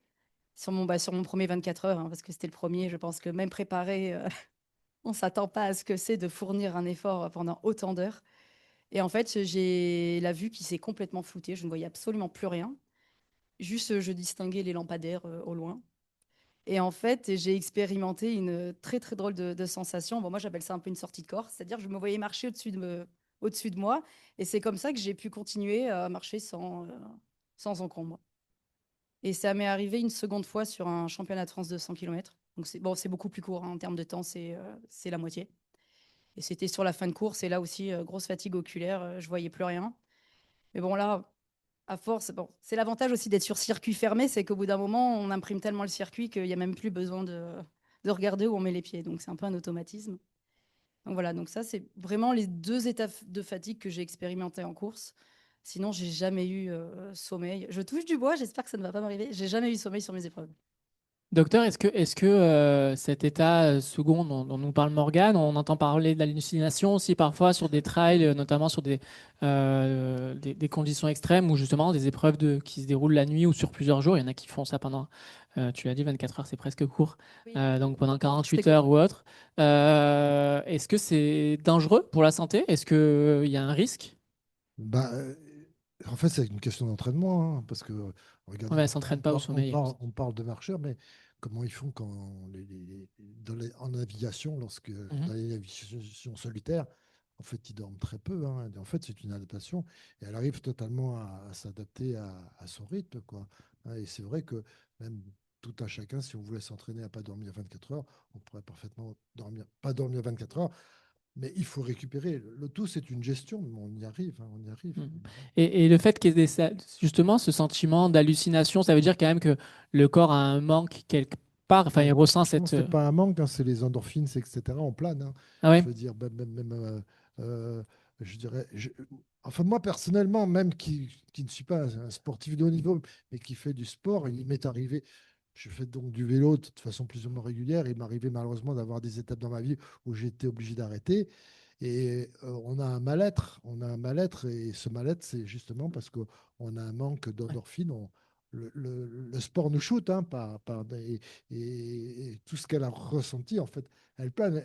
sur mon premier 24 heures, hein, parce que c'était le premier. Je pense que même préparé, on ne s'attend pas à ce que c'est de fournir un effort pendant autant d'heures. Et en fait, j'ai la vue qui s'est complètement floutée. Je ne voyais absolument plus rien. Juste, je distinguais les lampadaires au loin. Et en fait, j'ai expérimenté une très, très drôle de sensation. Bon, moi, j'appelle ça un peu une sortie de corps. C'est-à-dire que je me voyais marcher au-dessus de moi. Et c'est comme ça que j'ai pu continuer à marcher sans encombre. Et ça m'est arrivé une seconde fois sur un championnat de France de 100 km. Donc, c'est beaucoup plus court, hein, en termes de temps, c'est la moitié. Et c'était sur la fin de course. Et là aussi, grosse fatigue oculaire. Je voyais plus rien. Mais bon, là, à force, bon, c'est l'avantage aussi d'être sur circuit fermé, c'est qu'au bout d'un moment, on imprime tellement le circuit qu'il n'y a même plus besoin de regarder où on met les pieds. Donc, c'est un peu un automatisme. Donc, voilà. Donc, ça, c'est vraiment les 2 étapes de fatigue que j'ai expérimentées en course. Sinon, j'ai jamais eu sommeil. Je touche du bois, j'espère que ça ne va pas m'arriver. J'ai jamais eu sommeil sur mes épreuves. Docteur, est-ce que cet état second dont nous parle Morgane, on entend parler de l'hallucination aussi parfois sur des trails, notamment sur des conditions extrêmes ou justement des épreuves qui se déroulent la nuit ou sur plusieurs jours. Il y en a qui font ça pendant, tu l'as dit, 24 heures, c'est presque court, Oui. donc pendant 48 C'était heures court. ou autre. Est-ce que c'est dangereux pour la santé? Est-ce qu'il y a un risque? Bah, en fait, c'est une question d'entraînement, hein, parce que, regardez, Ouais, elle ne s'entraîne pas au sommeil. on parle de marcheurs, mais comment ils font en navigation, dans les navigations solitaires, en fait, ils dorment très peu, hein. En fait, c'est une adaptation, et elle arrive totalement à s'adapter à son rythme, quoi. Hein, et c'est vrai que même tout un chacun, si on voulait s'entraîner à pas dormir 24 heures, on pourrait parfaitement pas dormir 24 heures, mais il faut récupérer. Le tout, c'est une gestion, mais on y arrive, hein, on y arrive. Et le fait qu'il y ait justement ce sentiment d'hallucination, ça veut dire quand même que le corps a un manque quelque part, enfin il ressent Je pense cette... que c'est pas un manque, hein, c'est les endorphines, etc. En plane, hein. Ah Je ouais? veux dire, même, je dirais, enfin moi personnellement, même qui ne suis pas un sportif de haut niveau, mais qui fait du sport, il m'est arrivé, je fais donc du vélo de façon plus ou moins régulière, il m'arrivait malheureusement d'avoir des étapes dans ma vie où j'étais obligé d'arrêter. Et on a un mal-être, et ce mal-être, c'est justement parce qu'on a un manque d'endorphines. Le sport nous shoot, hein, et tout ce qu'elle a ressenti, en fait, elle plane,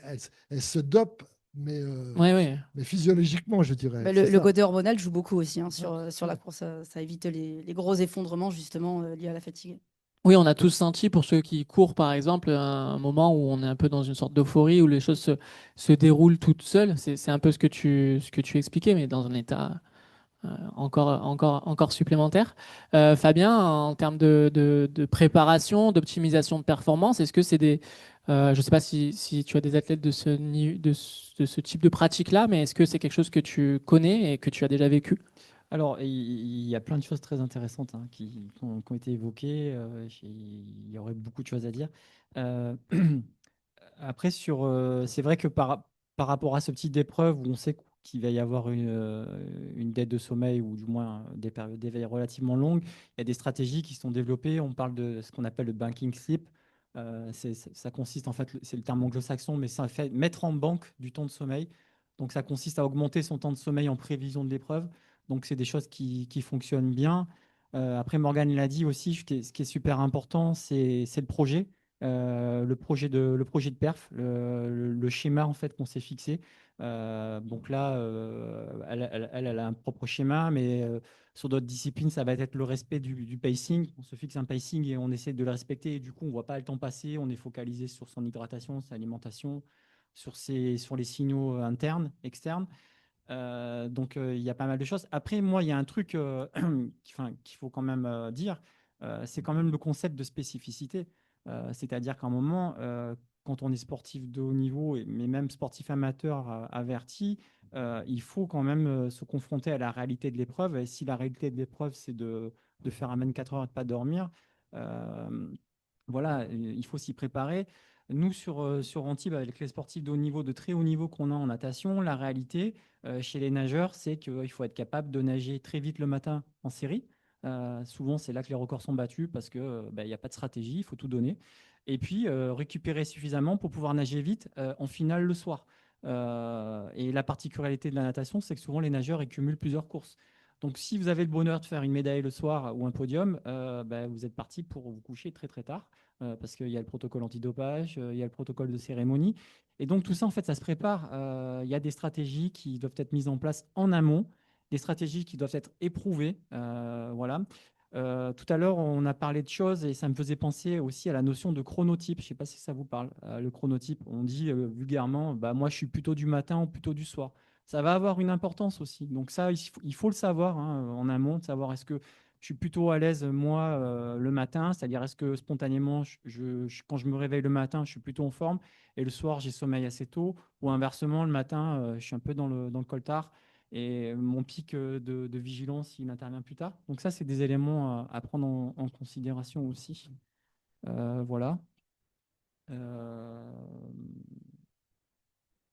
elle se dope, Ouais, ouais. mais physiologiquement, je dirais. Bah, C'est le ça. côté hormonal joue beaucoup aussi, hein, Ouais, sur la ouais. course. Ça évite les gros effondrements, justement, liés à la fatigue. Oui, on a tous senti, pour ceux qui courent par exemple, un moment où on est un peu dans une sorte d'euphorie, où les choses se déroulent toutes seules. C'est un peu ce que tu expliquais, mais dans un état encore supplémentaire. Fabien, en termes de préparation, d'optimisation de performance, est-ce que c'est je ne sais pas si tu as des athlètes de ce type de pratique-là, mais est-ce que c'est quelque chose que tu connais et que tu as déjà vécu? Alors, il y a plein de choses très intéressantes, hein, qui ont été évoquées. Il y aurait beaucoup de choses à dire. Euh, Après, c'est vrai que par rapport à ce type d'épreuve où on sait qu'il va y avoir une dette de sommeil ou du moins des périodes d'éveil relativement longues, il y a des stratégies qui sont développées. On parle de ce qu'on appelle le banking sleep. Ça consiste, en fait, c'est le terme anglo-saxon, mais ça fait mettre en banque du temps de sommeil. Donc, ça consiste à augmenter son temps de sommeil en prévision de l'épreuve. Donc, c'est des choses qui fonctionnent bien. Après, Morgane l'a dit aussi, ce qui est super important, c'est le projet. Le projet de perf, le schéma en fait qu'on s'est fixé. Donc là, elle a un propre schéma, mais sur d'autres disciplines, ça va être le respect du pacing. On se fixe un pacing et on essaie de le respecter. Et du coup, on ne voit pas le temps passer. On est focalisé sur son hydratation, sa alimentation, sur les signaux internes, externes. Donc, il y a pas mal de choses. Après, moi, il y a un truc qu'il faut quand même dire, c'est quand même le concept de spécificité. C'est-à-dire qu'à un moment, quand on est sportif de haut niveau, mais même sportif amateur averti, il faut quand même se confronter à la réalité de l'épreuve. Et si la réalité de l'épreuve, c'est de faire un 24 heures et de ne pas dormir, voilà, il faut s'y préparer. Nous, sur Antibes, avec les sportifs de haut niveau, de très haut niveau qu'on a en natation, la réalité chez les nageurs, c'est qu'il faut être capable de nager très vite le matin en série. Souvent, c'est là que les records sont battus parce qu'il n'y a pas de stratégie, il faut tout donner. Et puis, récupérer suffisamment pour pouvoir nager vite en finale le soir. Et la particularité de la natation, c'est que souvent, les nageurs ils cumulent plusieurs courses. Donc, si vous avez le bonheur de faire une médaille le soir ou un podium, vous êtes parti pour vous coucher très très tard parce qu'il y a le protocole antidopage, il y a le protocole de cérémonie. Et donc, tout ça, en fait, ça se prépare. Il y a des stratégies qui doivent être mises en place en amont, des stratégies qui doivent être éprouvées. Voilà. Tout à l'heure, on a parlé de choses et ça me faisait penser aussi à la notion de chronotype. Je ne sais pas si ça vous parle. Le chronotype, on dit vulgairement, moi, je suis plutôt du matin ou plutôt du soir. Ça va avoir une importance aussi. Donc ça, il faut le savoir en amont, de savoir est-ce que je suis plutôt à l'aise, moi, le matin, c'est-à-dire est-ce que spontanément, quand je me réveille le matin, je suis plutôt en forme et le soir, j'ai sommeil assez tôt, ou inversement, le matin, je suis un peu dans le coltard et mon pic de vigilance, il intervient plus tard. Donc ça, c'est des éléments à prendre en considération aussi. Voilà.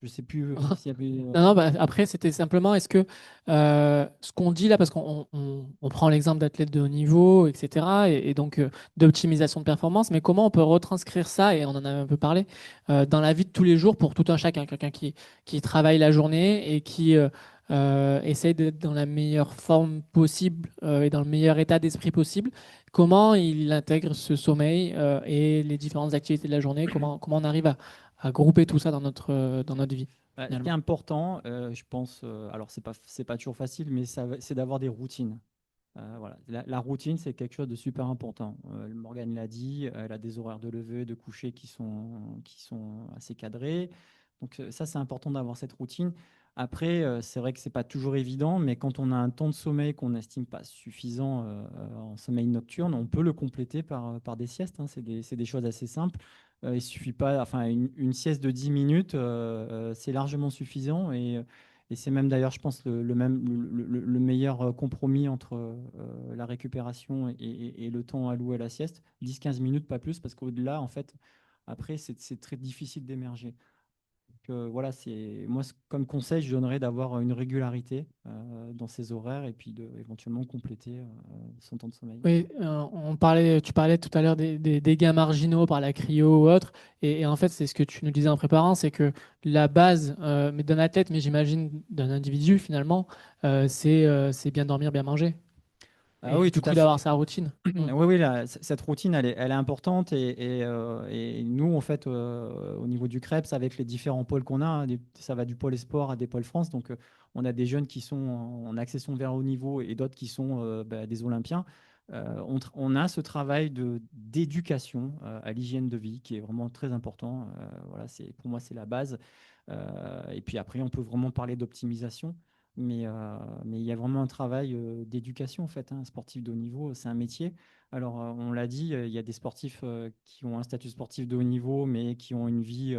Je ne sais plus s'il y avait... Non, après, c'était simplement, est-ce que ce qu'on dit là, parce qu'on prend l'exemple d'athlètes de haut niveau, etc., et donc d'optimisation de performance, mais comment on peut retranscrire ça, et on en a un peu parlé, dans la vie de tous les jours pour tout un chacun, quelqu'un qui travaille la journée et qui essaye d'être dans la meilleure forme possible et dans le meilleur état d'esprit possible. Comment il intègre ce sommeil et les différentes activités de la journée, comment on arrive à grouper tout ça dans notre vie? Ce qui est important, je pense, alors c'est pas toujours facile, mais c'est d'avoir des routines. Voilà. La routine, c'est quelque chose de super important. Morgane l'a dit, elle a des horaires de lever, de coucher qui sont assez cadrés. Donc ça, c'est important d'avoir cette routine. Après, c'est vrai que c'est pas toujours évident, mais quand on a un temps de sommeil qu'on n'estime pas suffisant en sommeil nocturne, on peut le compléter par des siestes. Hein. C'est des choses assez simples. Il suffit pas, enfin, une sieste de 10 minutes, c'est largement suffisant. Et c'est même d'ailleurs, je pense, le meilleur compromis entre la récupération et le temps alloué à la sieste. 10-15 minutes, pas plus, parce qu'au-delà, en fait, après, c'est très difficile d'émerger. Voilà, moi, comme conseil, je donnerais d'avoir une régularité dans ses horaires et puis éventuellement compléter son temps de sommeil. Oui, tu parlais tout à l'heure des gains marginaux par la cryo ou autre, et en fait, c'est ce que tu nous disais en préparant, c'est que la base mais d'un athlète, mais j'imagine d'un individu finalement, c'est bien dormir, bien manger. Ah Et oui, du tout à coup, fait. d'avoir sa routine. Oui, cette routine, elle est importante. Et nous, en fait, au niveau du CREPS, avec les différents pôles qu'on a, hein, ça va du pôle Esport à des pôles France. Donc, on a des jeunes qui sont en accession vers le haut niveau et d'autres qui sont des Olympiens. On a ce travail d'éducation à l'hygiène de vie qui est vraiment très important. Voilà, pour moi, c'est la base. Et puis après, on peut vraiment parler d'optimisation. Mais il y a vraiment un travail d'éducation en fait. Un sportif de haut niveau, c'est un métier. Alors, on l'a dit, il y a des sportifs qui ont un statut sportif de haut niveau, mais qui ont une vie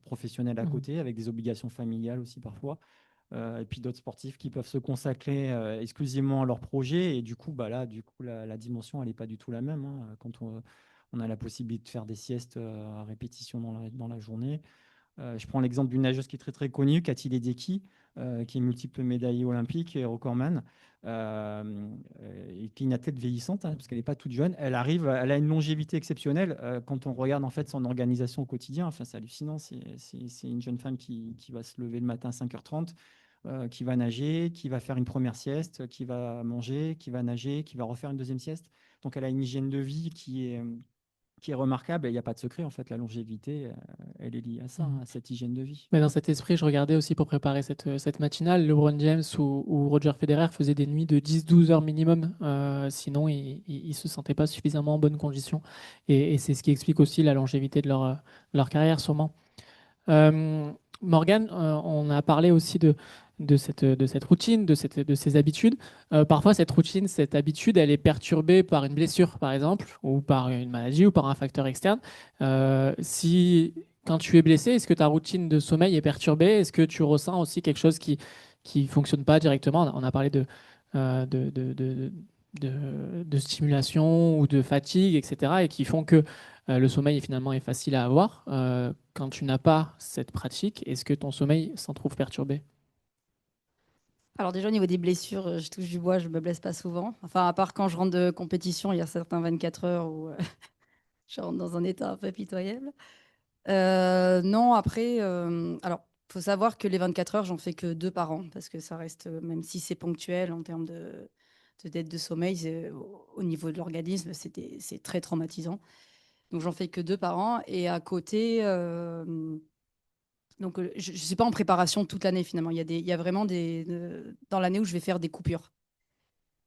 professionnelle à côté, avec des obligations familiales aussi parfois. Et puis d'autres sportifs qui peuvent se consacrer exclusivement à leur projet. Et du coup, la dimension, elle n'est pas du tout la même. Hein, quand on a la possibilité de faire des siestes à répétition dans la journée. Je prends l'exemple d'une nageuse qui est très très connue, Cathy Ledecky, qui est multiple médaillée olympique et recordman, et qui est une athlète vieillissante, hein, parce qu'elle n'est pas toute jeune. Elle a une longévité exceptionnelle quand on regarde en fait son organisation au quotidien. Enfin, c'est hallucinant. C'est une jeune femme qui va se lever le matin à 5h30, qui va nager, qui va faire une première sieste, qui va manger, qui va nager, qui va refaire une deuxième sieste. Donc, elle a une hygiène de vie qui est remarquable. Et il n'y a pas de secret, en fait. La longévité, elle est liée à ça, à cette hygiène de vie. Mais dans cet esprit, je regardais aussi pour préparer cette matinale, LeBron James ou Roger Federer faisaient des nuits de 10-12 heures minimum. Sinon, ils ne se sentaient pas suffisamment en bonne condition. Et c'est ce qui explique aussi la longévité de leur carrière, sûrement. Morgane, on a parlé aussi de cette routine, de ces habitudes. Parfois, cette routine, cette habitude, elle est perturbée par une blessure, par exemple, ou par une maladie, ou par un facteur externe. Quand tu es blessé, est-ce que ta routine de sommeil est perturbée? Est-ce que tu ressens aussi quelque chose qui fonctionne pas directement? On a parlé euh, de, de, de, de stimulation ou de fatigue, etc., et qui font que le sommeil finalement est facile à avoir. Quand tu n'as pas cette pratique, est-ce que ton sommeil s'en trouve perturbé? Alors déjà au niveau des blessures, je touche du bois, je me blesse pas souvent. Enfin, à part quand je rentre de compétition, il y a certains 24 heures où je rentre dans un état un peu pitoyable. Non, après, alors, faut savoir que les 24 heures, j'en fais que 2 par an, parce que ça reste, même si c'est ponctuel en termes de dette de sommeil, au niveau de l'organisme, c'est très traumatisant. Donc, j'en fais que 2 par an. Et à côté, donc, je ne suis pas en préparation toute l'année finalement. Il y a vraiment dans l'année où je vais faire des coupures.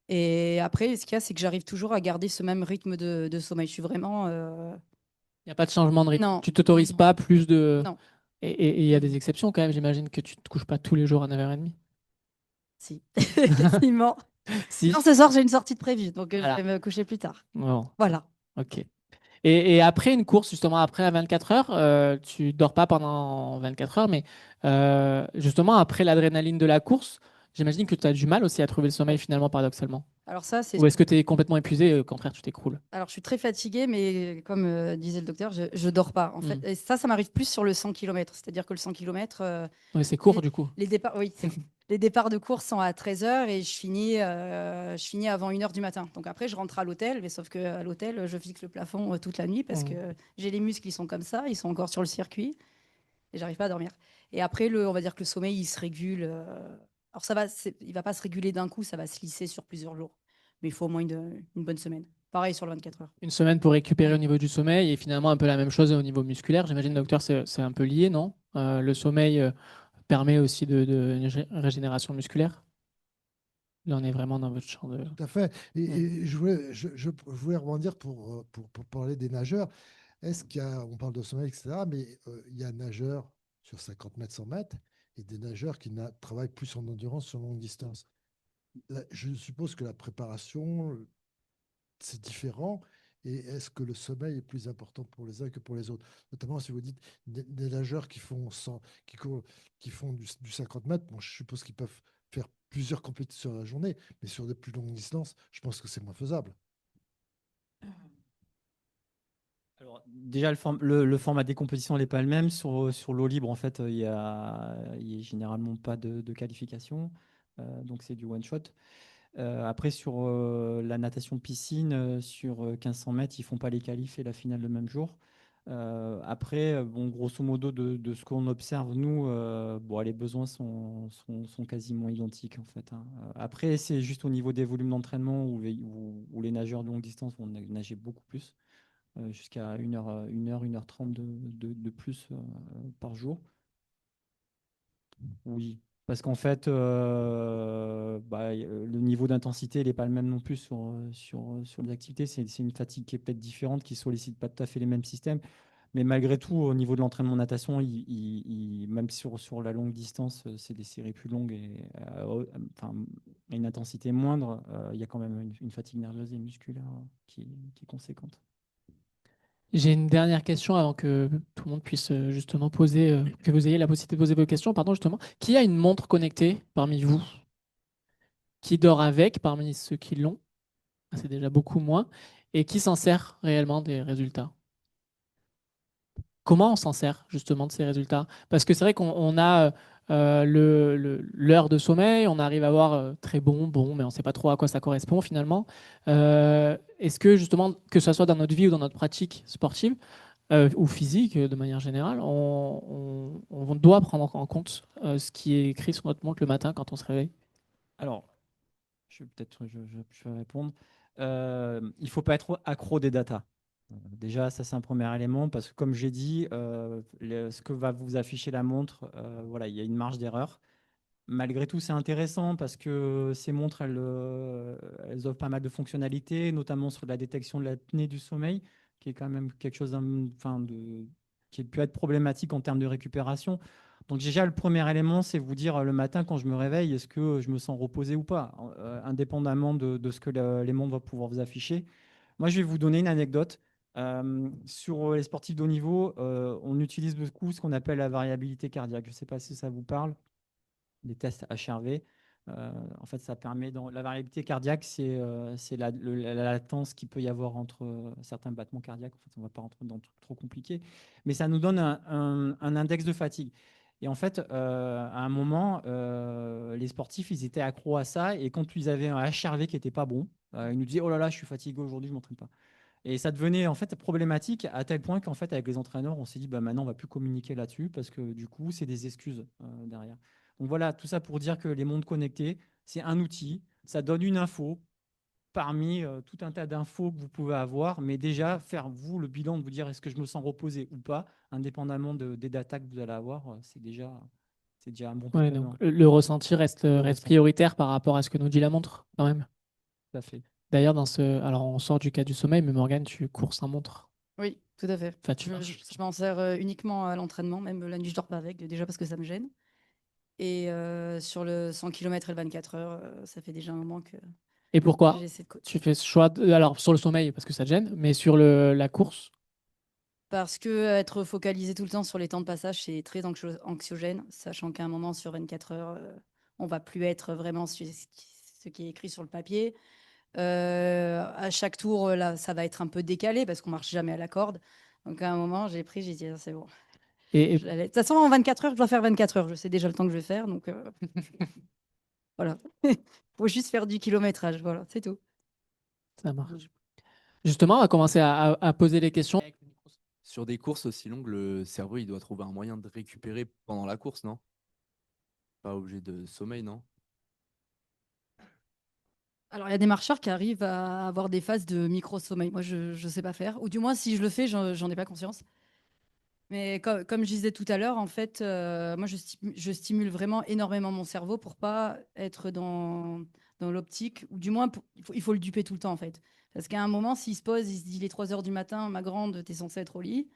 Et après, ce qu'il y a, c'est que j'arrive toujours à garder ce même rythme de sommeil. Je suis vraiment. Il n'y a pas de changement de rythme. Non, Tu t'autorises non, pas plus de. non. Et il y a des exceptions quand même. J'imagine que tu te couches pas tous les jours à 9h30. Si, quasiment. Si. Non, ce soir, j'ai une sortie de prévue, donc je Voilà. vais me coucher plus tard. Bon, Voilà. ok. Et après une course, justement, après la 24 heures, tu dors pas pendant 24 heures, mais justement, après l'adrénaline de la course, j'imagine que tu as du mal aussi à trouver le sommeil finalement, paradoxalement. Alors ça, c'est. Ou est-ce que tu es complètement épuisé et au contraire, tu t'écroules? Alors, je suis très fatiguée, mais comme disait le docteur, je dors pas, en fait. Hmm. Et ça m'arrive plus sur le 100 km. C'est-à-dire que le 100 km, Ouais, c'est court du coup. les départs, oui, les départs de course sont à 13 heures et je finis avant 1 heure du matin. Donc après, je rentre à l'hôtel, mais sauf qu'à l'hôtel, je fixe le plafond toute la nuit parce Hmm. que j'ai les muscles qui sont comme ça, ils sont encore sur le circuit et j'arrive pas à dormir. Et après, on va dire que le sommeil, il se régule. Alors il va pas se réguler d'un coup, ça va se lisser sur plusieurs jours. Mais il faut au moins une bonne semaine. Pareil sur le 24 heures. Une semaine pour récupérer Ouais. au niveau du sommeil et finalement un peu la même chose au niveau musculaire. J'imagine, docteur, c'est un peu lié, non? Le sommeil permet aussi une régénération musculaire. Là, on est vraiment dans votre champ de. Tout à fait. Hmm. Et je voulais rebondir pour parler des nageurs. Est-ce qu'il y a, on parle de sommeil, etc., mais il y a un nageur sur 50 mètres, 100 mètres, et des nageurs qui travaillent plus en endurance sur longue distance. Je suppose que la préparation, c'est différent. Et est-ce que le sommeil est plus important pour les uns que pour les autres? Notamment si vous dites des nageurs qui font, 100, qui font du 50 mètres, bon, je suppose qu'ils peuvent faire plusieurs compétitions à la journée, mais sur des plus longues distances, je pense que c'est moins faisable. Alors, déjà, le format des compétitions n'est pas le même. Sur l'eau libre, en fait, il y a généralement pas de qualification. Donc, c'est du one-shot. Après, sur la natation de piscine, sur 1500 mètres, ils font pas les qualifs et la finale le même jour. Après, bon, grosso modo, de ce qu'on observe, nous, bon, les besoins sont quasiment identiques, en fait, hein. Après, c'est juste au niveau des volumes d'entraînement où les nageurs de longue distance vont nager beaucoup plus, jusqu'à 1 heure, 1h30 de plus par jour. Oui, parce qu'en fait, le niveau d'intensité, il n'est pas le même non plus sur les activités. C'est une fatigue qui est peut-être différente, qui ne sollicite pas tout à fait les mêmes systèmes. Mais malgré tout, au niveau de l'entraînement natation, même sur la longue distance, c'est des séries plus longues et enfin, une intensité moindre, il y a quand même une fatigue nerveuse et musculaire qui est conséquente. J'ai une dernière question avant que tout le monde puisse justement poser, que vous ayez la possibilité de poser vos questions. Pardon, justement. Qui a une montre connectée parmi vous? Qui dort avec parmi ceux qui l'ont? C'est déjà beaucoup moins. Et qui s'en sert réellement des résultats? Comment on s'en sert justement de ces résultats? Parce que c'est vrai qu'on a l'heure de sommeil, on arrive à voir très bon, mais on ne sait pas trop à quoi ça correspond finalement. Est-ce que justement, que ce soit dans notre vie ou dans notre pratique sportive ou physique de manière générale, on doit prendre en compte ce qui est écrit sur notre montre le matin quand on se réveille? Alors, je vais répondre. Il ne faut pas être accro des datas. Déjà, ça c'est un premier élément parce que comme j'ai dit, ce que va vous afficher la montre, voilà, il y a une marge d'erreur. Malgré tout, c'est intéressant parce que ces montres, elles offrent pas mal de fonctionnalités, notamment sur la détection de l'apnée du sommeil, qui est quand même quelque chose qui peut être problématique en termes de récupération. Donc déjà, le premier élément, c'est vous dire le matin quand je me réveille, est-ce que je me sens reposé ou pas, indépendamment de ce que les montres vont pouvoir vous afficher. Moi, je vais vous donner une anecdote. Sur les sportifs de haut niveau, on utilise beaucoup ce qu'on appelle la variabilité cardiaque. Je ne sais pas si ça vous parle, des tests HRV. En fait, ça permet la variabilité cardiaque, c'est la latence qu'il peut y avoir entre certains battements cardiaques. En fait, on ne va pas rentrer dans le truc trop compliqué, mais ça nous donne un index de fatigue. Et en fait, à un moment, les sportifs, ils étaient accros à ça. Et quand ils avaient un HRV qui n'était pas bon, ils nous disaient, oh là là, je suis fatigué aujourd'hui, je ne m'entraîne pas. Et ça devenait en fait problématique à tel point qu'en fait, avec les entraîneurs, on s'est dit, bah, maintenant, on ne va plus communiquer là-dessus parce que du coup, c'est des excuses derrière. Donc voilà, tout ça pour dire que les montres connectées, c'est un outil, ça donne une info parmi tout un tas d'infos que vous pouvez avoir, mais déjà faire vous le bilan de vous dire est-ce que je me sens reposé ou pas, indépendamment des datas que vous allez avoir, c'est déjà un bon Ouais, donc complément. le ressenti reste ressenti. prioritaire par rapport à ce que nous dit la montre, quand même. Tout à fait. D'ailleurs, alors on sort du cas du sommeil, mais Morgane, tu cours sans montre. Oui, tout à fait. Enfin, tu Je, marches. je m'en sers uniquement à l'entraînement, même la nuit, je dors pas avec, déjà parce que ça me gêne. Et sur le 100 km et le 24 heures, ça fait déjà un moment que Et pourquoi j'essaie de tu fais ce choix alors, sur le sommeil, parce que ça te gêne, mais sur la course, Parce que être focalisé tout le temps sur les temps de passage, c'est très anxiogène, sachant qu'à un moment, sur 24 heures, on va plus être vraiment sur ce qui est écrit sur le papier. À chaque tour, là, ça va être un peu décalé parce qu'on marche jamais à la corde. Donc à un moment, j'ai dit, ah, c'est bon. et De toute façon, en 24 heures, je dois faire 24 heures. Je sais déjà le temps que je vais faire. Donc voilà. Il faut juste faire du kilométrage. Voilà, c'est tout. ça marche. Justement, on va commencer à poser les questions. Sur des courses aussi longues, le cerveau, il doit trouver un moyen de récupérer pendant la course, non? Pas obligé de sommeil, non? Alors, il y a des marcheurs qui arrivent à avoir des phases de micro-sommeil. Moi, je ne sais pas faire. Ou du moins, si je le fais, j'en ai pas conscience. Mais comme je disais tout à l'heure, en fait, moi, je stimule vraiment énormément mon cerveau pour pas être dans l'optique, ou du moins, il faut le duper tout le temps, en fait. Parce qu'à un moment, s'il se pose, il se dit, il est 3 heures du matin, ma grande, tu es censée être au lit.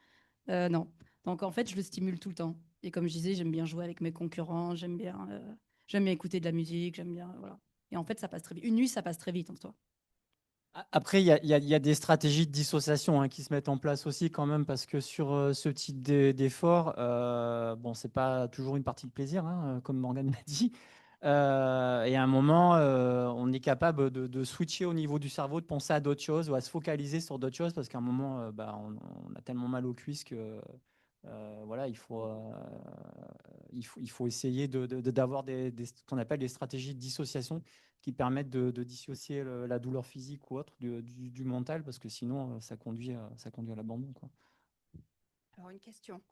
Non. Donc, en fait, je le stimule tout le temps. Et comme je disais, j'aime bien jouer avec mes concurrents, j'aime bien écouter de la musique, j'aime bien, voilà. Et en fait, ça passe très vite. Une nuit, ça passe très vite en soi. Après, il y a des stratégies de dissociation qui se mettent en place aussi quand même, parce que sur ce type d'effort, bon, c'est pas toujours une partie de plaisir, comme Morgane l'a dit. Et à un moment, on est capable de switcher au niveau du cerveau, de penser à d'autres choses ou à se focaliser sur d'autres choses, parce qu'à un moment, on a tellement mal aux cuisses que voilà, il faut essayer d'avoir ce qu'on appelle des stratégies de dissociation qui permettent de dissocier la douleur physique ou autre du mental, parce que sinon, ça conduit à l'abandon, quoi. Alors, une question.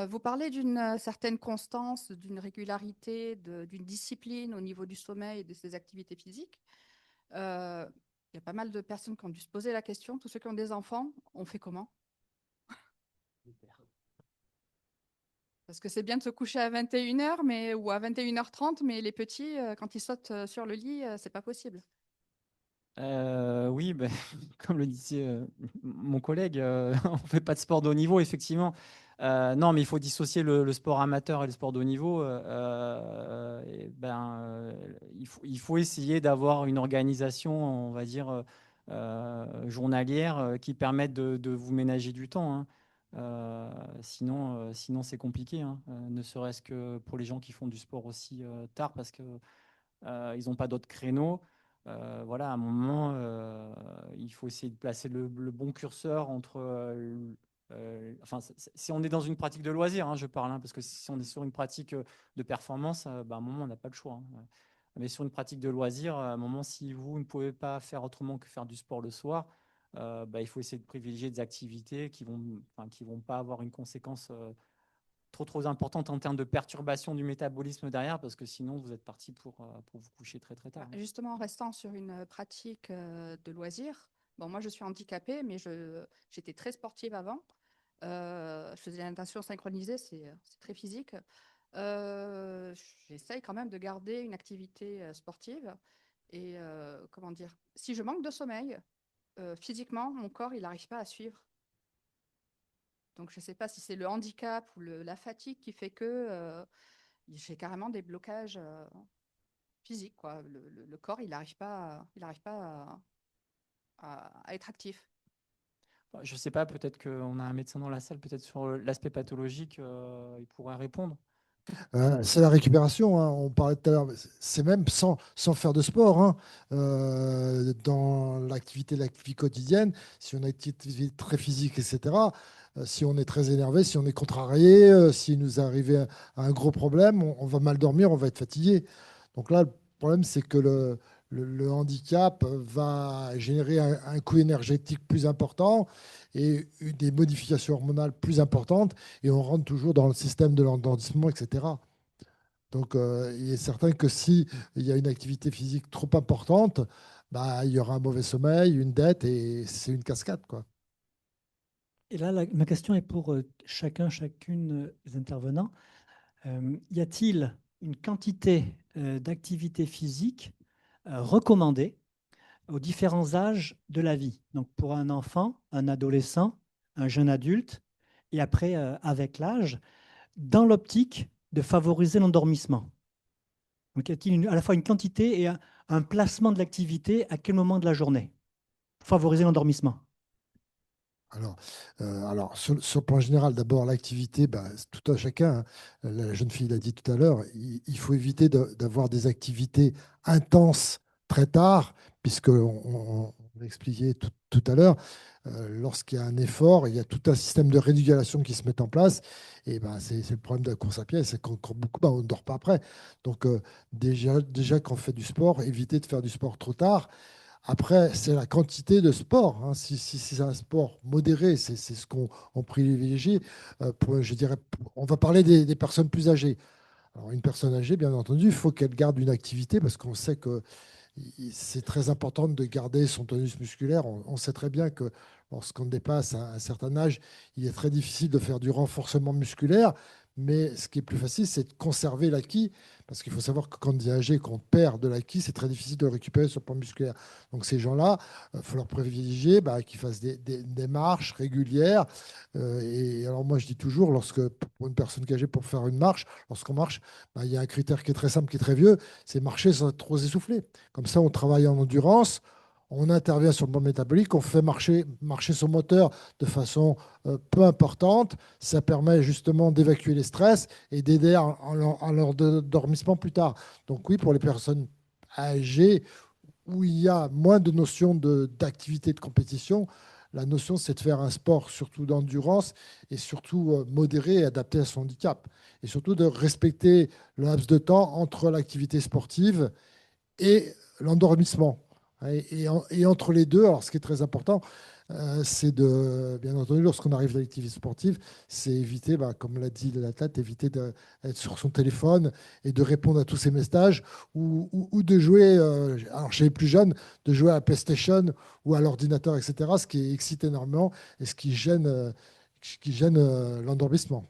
Vous parlez d'une certaine constance, d'une régularité, d'une discipline au niveau du sommeil et de ses activités physiques. Il y a pas mal de personnes qui ont dû se poser la question. Tous ceux qui ont des enfants, on fait comment? Parce que c'est bien de se coucher à 21 h ou à 21 h 30, mais les petits, quand ils sautent sur le lit, c'est pas possible. Oui, ben, comme le disait mon collègue, on ne fait pas de sport de haut niveau, effectivement. Non, mais il faut dissocier le sport amateur et le sport de haut niveau. Il faut essayer d'avoir une organisation, on va dire, journalière qui permette de vous ménager du temps, hein. Sinon, c'est compliqué, hein. Ne serait-ce que pour les gens qui font du sport aussi tard, parce qu'ils n'ont pas d'autres créneaux. Voilà, à un moment, il faut essayer de placer le bon curseur entre. Enfin, si on est dans une pratique de loisir, je parle, parce que si on est sur une pratique de performance, à un moment, on n'a pas le choix, hein. Mais sur une pratique de loisir, à un moment, si vous ne pouvez pas faire autrement que faire du sport le soir, il faut essayer de privilégier des activités qui vont pas avoir une conséquence trop importante en termes de perturbation du métabolisme derrière, parce que sinon vous êtes parti pour vous coucher très très tard, hein. Justement, en restant sur une pratique de loisir, bon, moi je suis handicapée, mais j'étais très sportive avant. Je faisais la natation synchronisée, c'est très physique. J'essaye quand même de garder une activité sportive. Et comment dire, si je manque de sommeil, physiquement, mon corps, il n'arrive pas à suivre. Donc, je ne sais pas si c'est le handicap ou la fatigue qui fait que j'ai carrément des blocages physiques, quoi. Le corps, il n'arrive pas, à être actif. Je sais pas, peut-être qu'on a un médecin dans la salle, peut-être sur l'aspect pathologique, il pourrait répondre. C'est la récupération, hein. On parlait tout à l'heure, c'est même sans faire de sport, hein. Dans la vie quotidienne, si on a une activité très physique, etc., si on est très énervé, si on est contrarié, s'il nous arrive un gros problème, on va mal dormir, on va être fatigué. Donc là, le problème, c'est que le handicap va générer un coût énergétique plus important et des modifications hormonales plus importantes, et on rentre toujours dans le système de l'endormissement, etc. Donc, il est certain que si il y a une activité physique trop importante, bah, il y aura un mauvais sommeil, une dette, et c'est une cascade, quoi. Et là, ma question est pour chacune des intervenants. Y a-t-il une quantité d'activité physique recommandée aux différents âges de la vie? Donc, pour un enfant, un adolescent, un jeune adulte, et après, avec l'âge, dans l'optique de favoriser l'endormissement. Donc, y a-t-il à la fois une quantité et un placement de l'activité à quel moment de la journée pour favoriser l'endormissement? Alors, sur le plan général, d'abord, l'activité, bah, c'est tout à chacun, hein. La jeune fille l'a dit tout à l'heure, il faut éviter d'avoir des activités intenses très tard, puisque on l'a expliqué tout à l'heure, lorsqu'il y a un effort, il y a tout un système de régulation qui se met en place. Et bah, c'est le problème de la course à pied, c'est qu'on court beaucoup, bah, on ne dort pas après. Donc, déjà quand on fait du sport, éviter de faire du sport trop tard. Après, c'est la quantité de sport, hein. Si c'est un sport modéré, c'est ce qu'on privilégie. Je dirais, on va parler des personnes plus âgées. Alors, une personne âgée, bien entendu, il faut qu'elle garde une activité, parce qu'on sait que c'est très important de garder son tonus musculaire. On sait très bien que lorsqu'on dépasse un certain âge, il est très difficile de faire du renforcement musculaire. Mais ce qui est plus facile, c'est de conserver l'acquis, parce qu'il faut savoir que quand on est âgé, qu'on perd de l'acquis, c'est très difficile de le récupérer sur le plan musculaire. Donc ces gens-là, il faut leur privilégier bah, qu'ils fassent des marches régulières. Et alors moi, je dis toujours, pour une personne âgée, pour faire une marche, lorsqu'on marche, bah, il y a un critère qui est très simple, qui est très vieux, c'est marcher sans être trop essoufflé. Comme ça, on travaille en endurance, on intervient sur le plan métabolique, on fait marcher son moteur de façon peu importante. Ça permet justement d'évacuer les stress et d'aider en leur dormissement plus tard. Donc oui, pour les personnes âgées où il y a moins de notion d'activité de compétition, la notion, c'est de faire un sport surtout d'endurance et surtout modéré et adapté à son handicap. Et surtout de respecter le laps de temps entre l'activité sportive et l'endormissement. Et entre les deux, alors ce qui est très important, c'est bien entendu, lorsqu'on arrive à l'activité sportive, c'est éviter, bah, comme l'a dit l'athlète, éviter d'être sur son téléphone et de répondre à tous ces messages ou de jouer, alors chez les plus jeunes, de jouer à la PlayStation ou à l'ordinateur, etc., ce qui excite énormément et ce qui gêne l'endormissement.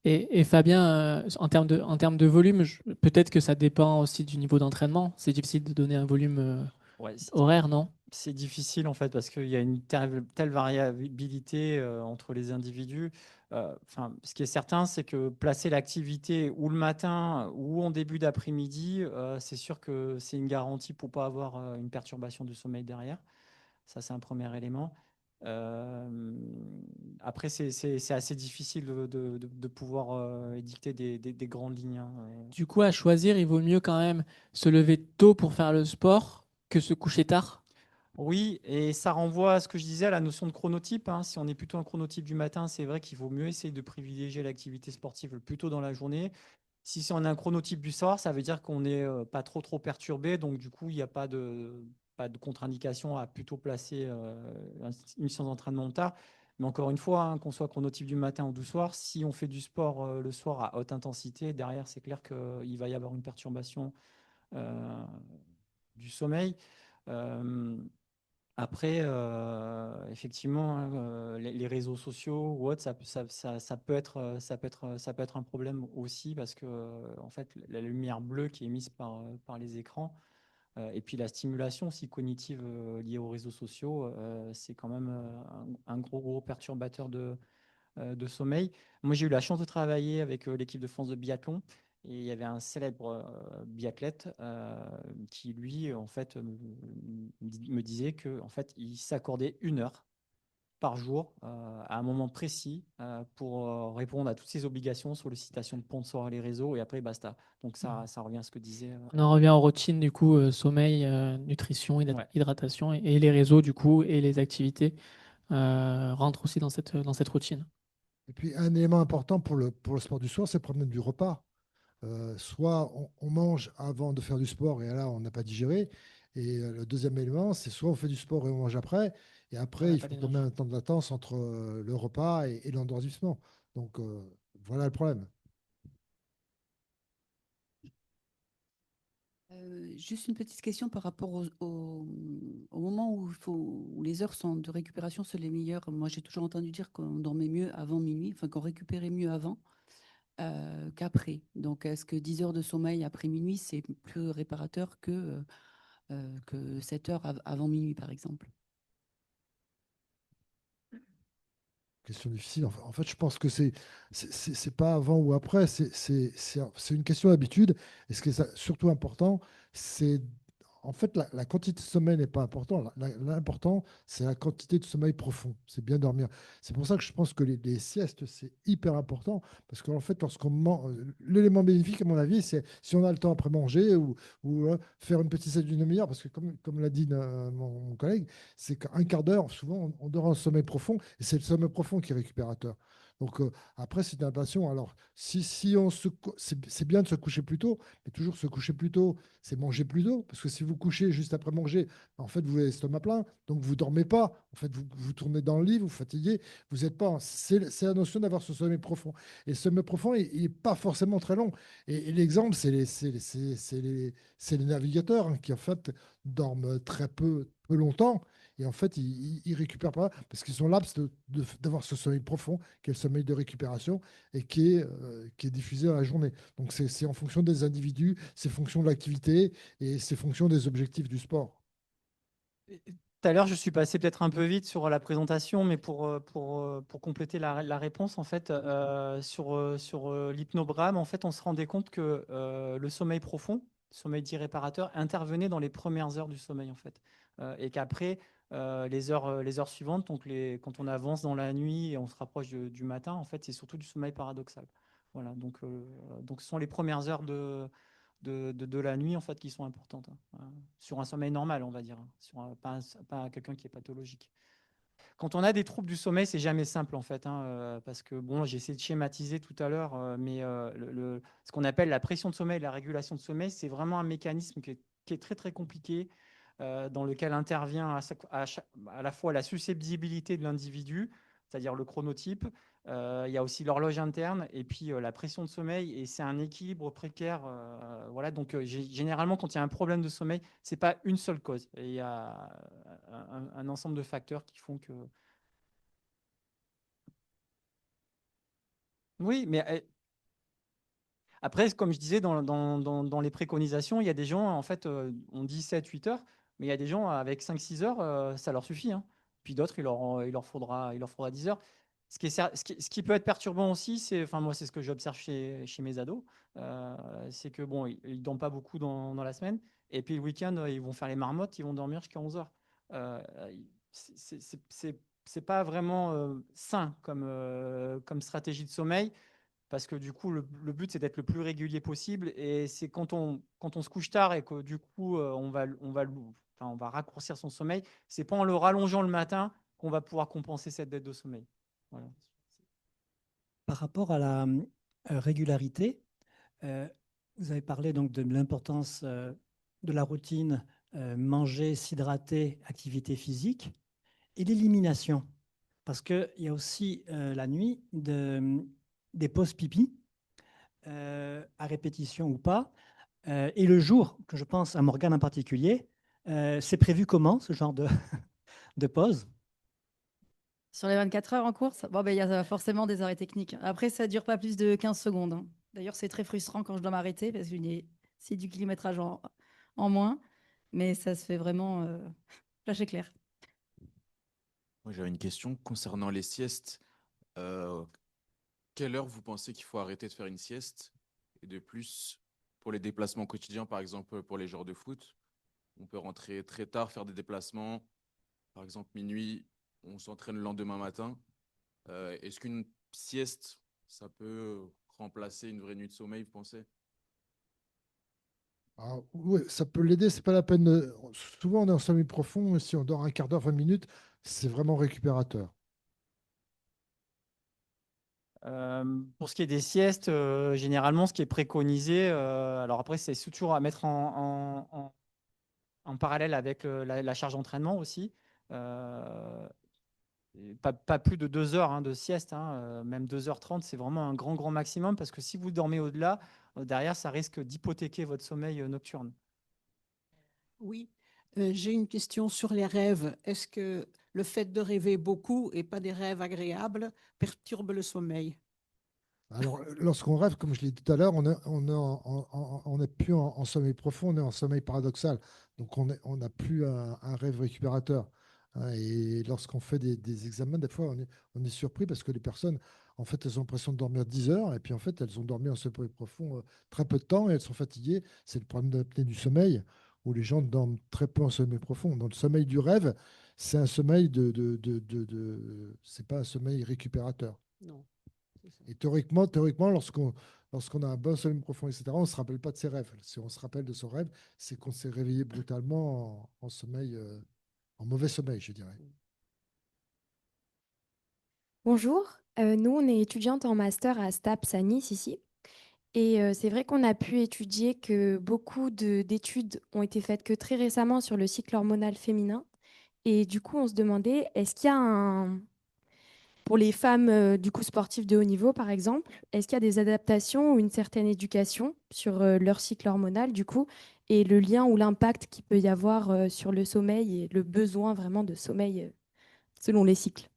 Et Fabien, en termes de volume, peut-être que ça dépend aussi du niveau d'entraînement. C'est difficile de donner un volume Ouais, horaire, non? c'est difficile en fait parce qu'il y a une telle variabilité entre les individus. Enfin, ce qui est certain, c'est que placer l'activité ou le matin ou en début d'après-midi, c'est sûr que c'est une garantie pour pas avoir une perturbation du sommeil derrière. Ça, c'est un premier élément. Euh, Après, c'est assez difficile de pouvoir édicter des grandes lignes, hein. Du coup, à choisir, il vaut mieux quand même se lever tôt pour faire le sport que se coucher tard. Oui, et ça renvoie à ce que je disais, à la notion de chronotype, hein. Si on est plutôt un chronotype du matin, c'est vrai qu'il vaut mieux essayer de privilégier l'activité sportive plutôt dans la journée. Si on a un chronotype du soir, ça veut dire qu'on n'est pas trop perturbé, donc du coup, il n'y a pas de contre-indication à plutôt placer une séance d'entraînement tard. Mais encore une fois, hein, qu'on soit chronotype du matin ou du soir, si on fait du sport le soir à haute intensité, derrière, c'est clair qu'il va y avoir une perturbation euh, du sommeil. Euh, Après, effectivement, hein, les réseaux sociaux ou autres, ça peut être, ça peut être un problème aussi parce que, en fait, la lumière bleue qui est émise par les écrans et puis la stimulation aussi cognitive liée aux réseaux sociaux, c'est quand même un gros perturbateur de sommeil. Moi, j'ai eu la chance de travailler avec l'équipe de France de biathlon. Et il y avait un célèbre biathlète qui, lui, en fait, me disait que, en fait, il s'accordait 1 heure par jour à un moment précis pour répondre à toutes ces obligations, sollicitation de sponsors et les réseaux, et après basta. Donc ça revient à ce que disait. On en revient aux routines, du coup, sommeil, nutrition, hydratation, et les réseaux, du coup, et les activités rentrent aussi dans cette routine. Et puis, un élément important pour le sport du soir, c'est le problème du repas. Soit on mange avant de faire du sport et là, on n'a pas digéré. Et le deuxième élément, c'est soit on fait du sport et on mange après. Et après, il faut qu'on ait un temps de latence entre le repas et l'endormissement. Donc, voilà le problème. Juste une petite question par rapport au moment où les heures de récupération sont les meilleures. Moi, j'ai toujours entendu dire qu'on dormait mieux avant minuit, enfin qu'on récupérait mieux avant qu'après. Donc, est-ce que 10 heures de sommeil après minuit, c'est plus réparateur que 7 heures avant minuit, par exemple? Question difficile. En fait, je pense que c'est pas avant ou après, c'est une question d'habitude. Et ce qui est surtout important, c'est en fait la quantité de sommeil n'est pas important. L'important, c'est la quantité de sommeil profond. C'est bien dormir. C'est pour ça que je pense que les siestes, c'est hyper important. Parce qu'en fait, lorsqu'on mange, l'élément bénéfique, à mon avis, c'est si on a le temps après manger ou faire une petite sieste d'une demi-heure. Parce que comme l'a dit mon collègue, c'est qu'un quart d'heure, souvent, on dort en sommeil profond. Et c'est le sommeil profond qui est récupérateur. Donc après, c'est une adaptation. Alors, si on c'est bien de se coucher plus tôt, mais toujours se coucher plus tôt, c'est manger plus tôt. Parce que si vous couchez juste après manger, en fait, vous avez l'estomac plein, donc vous dormez pas. En fait, vous tournez dans le lit, vous fatiguez, vous n'êtes pas. C'est la notion d'avoir ce sommeil profond. Et le sommeil profond, il n'est pas forcément très long. Et l'exemple, c'est les navigateurs qui, en fait, dorment très peu longtemps. Et en fait, ils récupèrent pas parce qu'ils ont l'apte d'avoir ce sommeil profond, qui est le sommeil de récupération et qui est diffusé dans la journée. Donc, c'est en fonction des individus, c'est en fonction de l'activité et c'est en fonction des objectifs du sport. Tout à l'heure, je suis passé peut-être un peu vite sur la présentation, mais pour compléter la réponse, en fait, sur l'hypnogramme, en fait, on se rendait compte que le sommeil profond, le sommeil dit réparateur, intervenait dans les premières heures du sommeil, en fait. Et qu'après, les heures suivantes, donc quand on avance dans la nuit et on se rapproche du matin, en fait, c'est surtout du sommeil paradoxal. Voilà, donc ce sont les premières heures de la nuit en fait qui sont importantes sur un sommeil normal, on va dire, sur pas quelqu'un qui est pathologique. Quand on a des troubles du sommeil, c'est jamais simple en fait, parce que bon, j'ai essayé de schématiser tout à l'heure, mais ce qu'on appelle la pression de sommeil, la régulation de sommeil, c'est vraiment un mécanisme qui est très très compliqué, dans lequel intervient à la fois la susceptibilité de l'individu, c'est-à-dire le chronotype. Il y a aussi l'horloge interne et puis la pression de sommeil, et c'est un équilibre précaire. Voilà, donc généralement, quand il y a un problème de sommeil, ce n'est pas une seule cause. Et il y a un ensemble de facteurs qui font que. Oui, mais après, comme je disais, dans les préconisations, il y a des gens, en fait, on dit 7-8 heures, mais il y a des gens avec 5-6 heures, ça leur suffit, hein. Puis d'autres, il leur faudra 10 heures. Ce qui peut être perturbant aussi, enfin, moi, c'est ce que j'observe chez mes ados, c'est que bon, ils ne dorment pas beaucoup dans la semaine, et puis le week-end, ils vont faire les marmottes, ils vont dormir jusqu'à 11 heures. C'est pas vraiment sain comme stratégie de sommeil. Parce que du coup, le but, c'est d'être le plus régulier possible. Et c'est quand on se couche tard et que du coup, on va raccourcir son sommeil, c'est pas en le rallongeant le matin qu'on va pouvoir compenser cette dette de sommeil. Voilà. Par rapport à la régularité, vous avez parlé donc de l'importance de la routine, manger, s'hydrater, activité physique, et l'élimination. Parce qu'il y a aussi la nuit des pauses pipi, à répétition ou pas. Et le jour, que je pense à Morgane en particulier, c'est prévu comment, ce genre de pause? Sur les 24 heures en course, bon, ben, il y a forcément des arrêts techniques. Après, ça ne dure pas plus de 15 secondes, hein. D'ailleurs, c'est très frustrant quand je dois m'arrêter parce que c'est du kilométrage en moins. Mais ça se fait vraiment lâcher clair. Moi, j'avais une question concernant les siestes. Euh, Quelle heure vous pensez qu'il faut arrêter de faire une sieste? Et de plus, pour les déplacements quotidiens, par exemple pour les joueurs de foot, on peut rentrer très tard, faire des déplacements, par exemple minuit, on s'entraîne le lendemain matin. Est-ce qu'une sieste, ça peut remplacer une vraie nuit de sommeil, vous pensez? Oui, ça peut l'aider, c'est pas la peine. Souvent, on est en sommeil profond, si on dort un quart d'heure, 20 minutes, c'est vraiment récupérateur. Pour ce qui est des siestes, généralement, ce qui est préconisé, alors après, c'est toujours à mettre en parallèle avec la charge d'entraînement aussi. Pas plus de 2 heures de sieste, même 2h30, c'est vraiment un grand maximum parce que si vous dormez au-delà, derrière, ça risque d'hypothéquer votre sommeil nocturne. Oui, j'ai une question sur les rêves. Est-ce que le fait de rêver beaucoup et pas des rêves agréables perturbe le sommeil? Alors, lorsqu'on rêve, comme je l'ai dit tout à l'heure, on n'est plus en sommeil profond, on est en sommeil paradoxal. Donc, on n'a plus un rêve récupérateur. Et lorsqu'on fait des examens, des fois, on est surpris parce que les personnes, en fait, elles ont l'impression de dormir 10 heures et puis, en fait, elles ont dormi en sommeil profond très peu de temps et elles sont fatiguées. C'est le problème d'apnée du sommeil où les gens dorment très peu en sommeil profond. Donc, le sommeil du rêve, c'est un sommeil c'est pas un sommeil récupérateur. Non. Et théoriquement, lorsqu'on a un bon sommeil profond, etc., on ne se rappelle pas de ses rêves. Si on se rappelle de son rêve, c'est qu'on s'est réveillé brutalement en sommeil, en mauvais sommeil, je dirais. Bonjour, nous on est étudiante en master à STAPS à Nice ici. Et c'est vrai qu'on a pu étudier que beaucoup d'études ont été faites que très récemment sur le cycle hormonal féminin. Et du coup, on se demandait, est-ce qu'il y a pour les femmes du coup sportives de haut niveau, par exemple, est-ce qu'il y a des adaptations ou une certaine éducation sur leur cycle hormonal, du coup, et le lien ou l'impact qu'il peut y avoir sur le sommeil et le besoin vraiment de sommeil selon les cycles?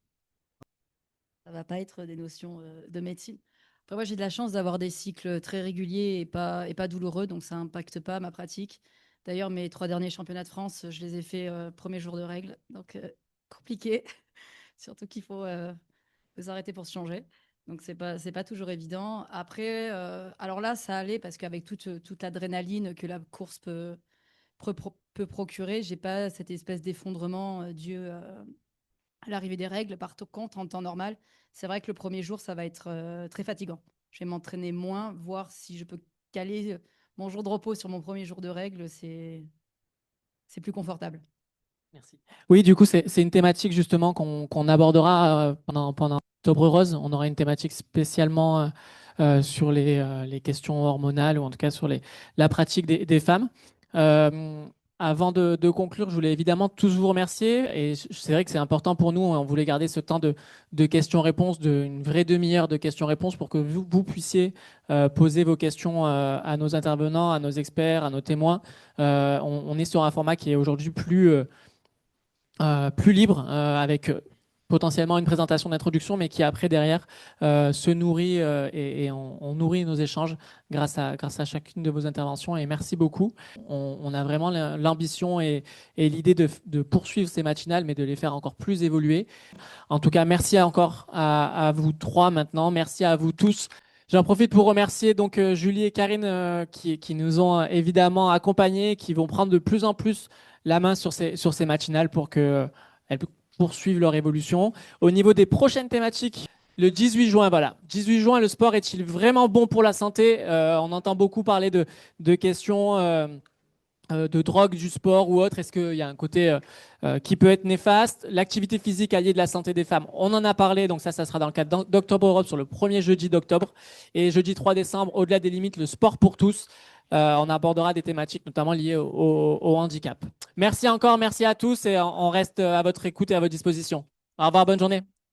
Ça va pas être des notions de médecine. Après, moi, j'ai de la chance d'avoir des cycles très réguliers et pas douloureux, donc ça n'impacte pas ma pratique. D'ailleurs, mes 3 derniers championnats de France, je les ai faits premier jour de règle, donc compliqué. Surtout qu'il faut s'arrêter pour se changer. Donc, c'est pas toujours évident. Après, alors là, ça allait parce qu'avec toute l'adrénaline que la course peut procurer, j'ai pas cette espèce d'effondrement dû à l'arrivée des règles. Par contre, en temps normal, c'est vrai que le premier jour, ça va être très fatigant. Je vais m'entraîner moins, voir si je peux caler mon jour de repos sur mon premier jour de règles, c'est plus confortable. Merci. Oui, du coup, c'est une thématique justement qu'on abordera pendant Octobre Rose. On aura une thématique spécialement sur les questions hormonales ou en tout cas sur la pratique des femmes. Avant de conclure, je voulais évidemment tous vous remercier. Et c'est vrai que c'est important pour nous. On voulait garder ce temps de questions-réponses, une vraie demi-heure de questions-réponses pour que vous puissiez poser vos questions à nos intervenants, à nos experts, à nos témoins. On est sur un format qui est aujourd'hui plus libre, avec potentiellement une présentation d'introduction, mais qui après, derrière, se nourrit et on nourrit nos échanges grâce à chacune de vos interventions. Et merci beaucoup. On a vraiment l'ambition et l'idée de poursuivre ces matinales, mais de les faire encore plus évoluer. En tout cas, merci encore à vous trois maintenant. Merci à vous tous. J'en profite pour remercier donc Julie et Karine qui nous ont évidemment accompagnés, qui vont prendre de plus en plus la main sur ces matinales pour qu'elles poursuivent leur évolution. Au niveau des prochaines thématiques, le 18 juin, voilà. 18 juin, le sport est-il vraiment bon pour la santé? On entend beaucoup parler de questions de drogue du sport ou autre. Est-ce qu'il y a un côté qui peut être néfaste? L'activité physique alliée de la santé des femmes, on en a parlé, donc ça sera dans le cadre d'Octobre Europe sur le premier jeudi d'octobre. Et jeudi 3 décembre, au-delà des limites, le sport pour tous. On abordera des thématiques notamment liées au handicap. Merci encore, merci à tous et on reste à votre écoute et à votre disposition. Au revoir, bonne journée.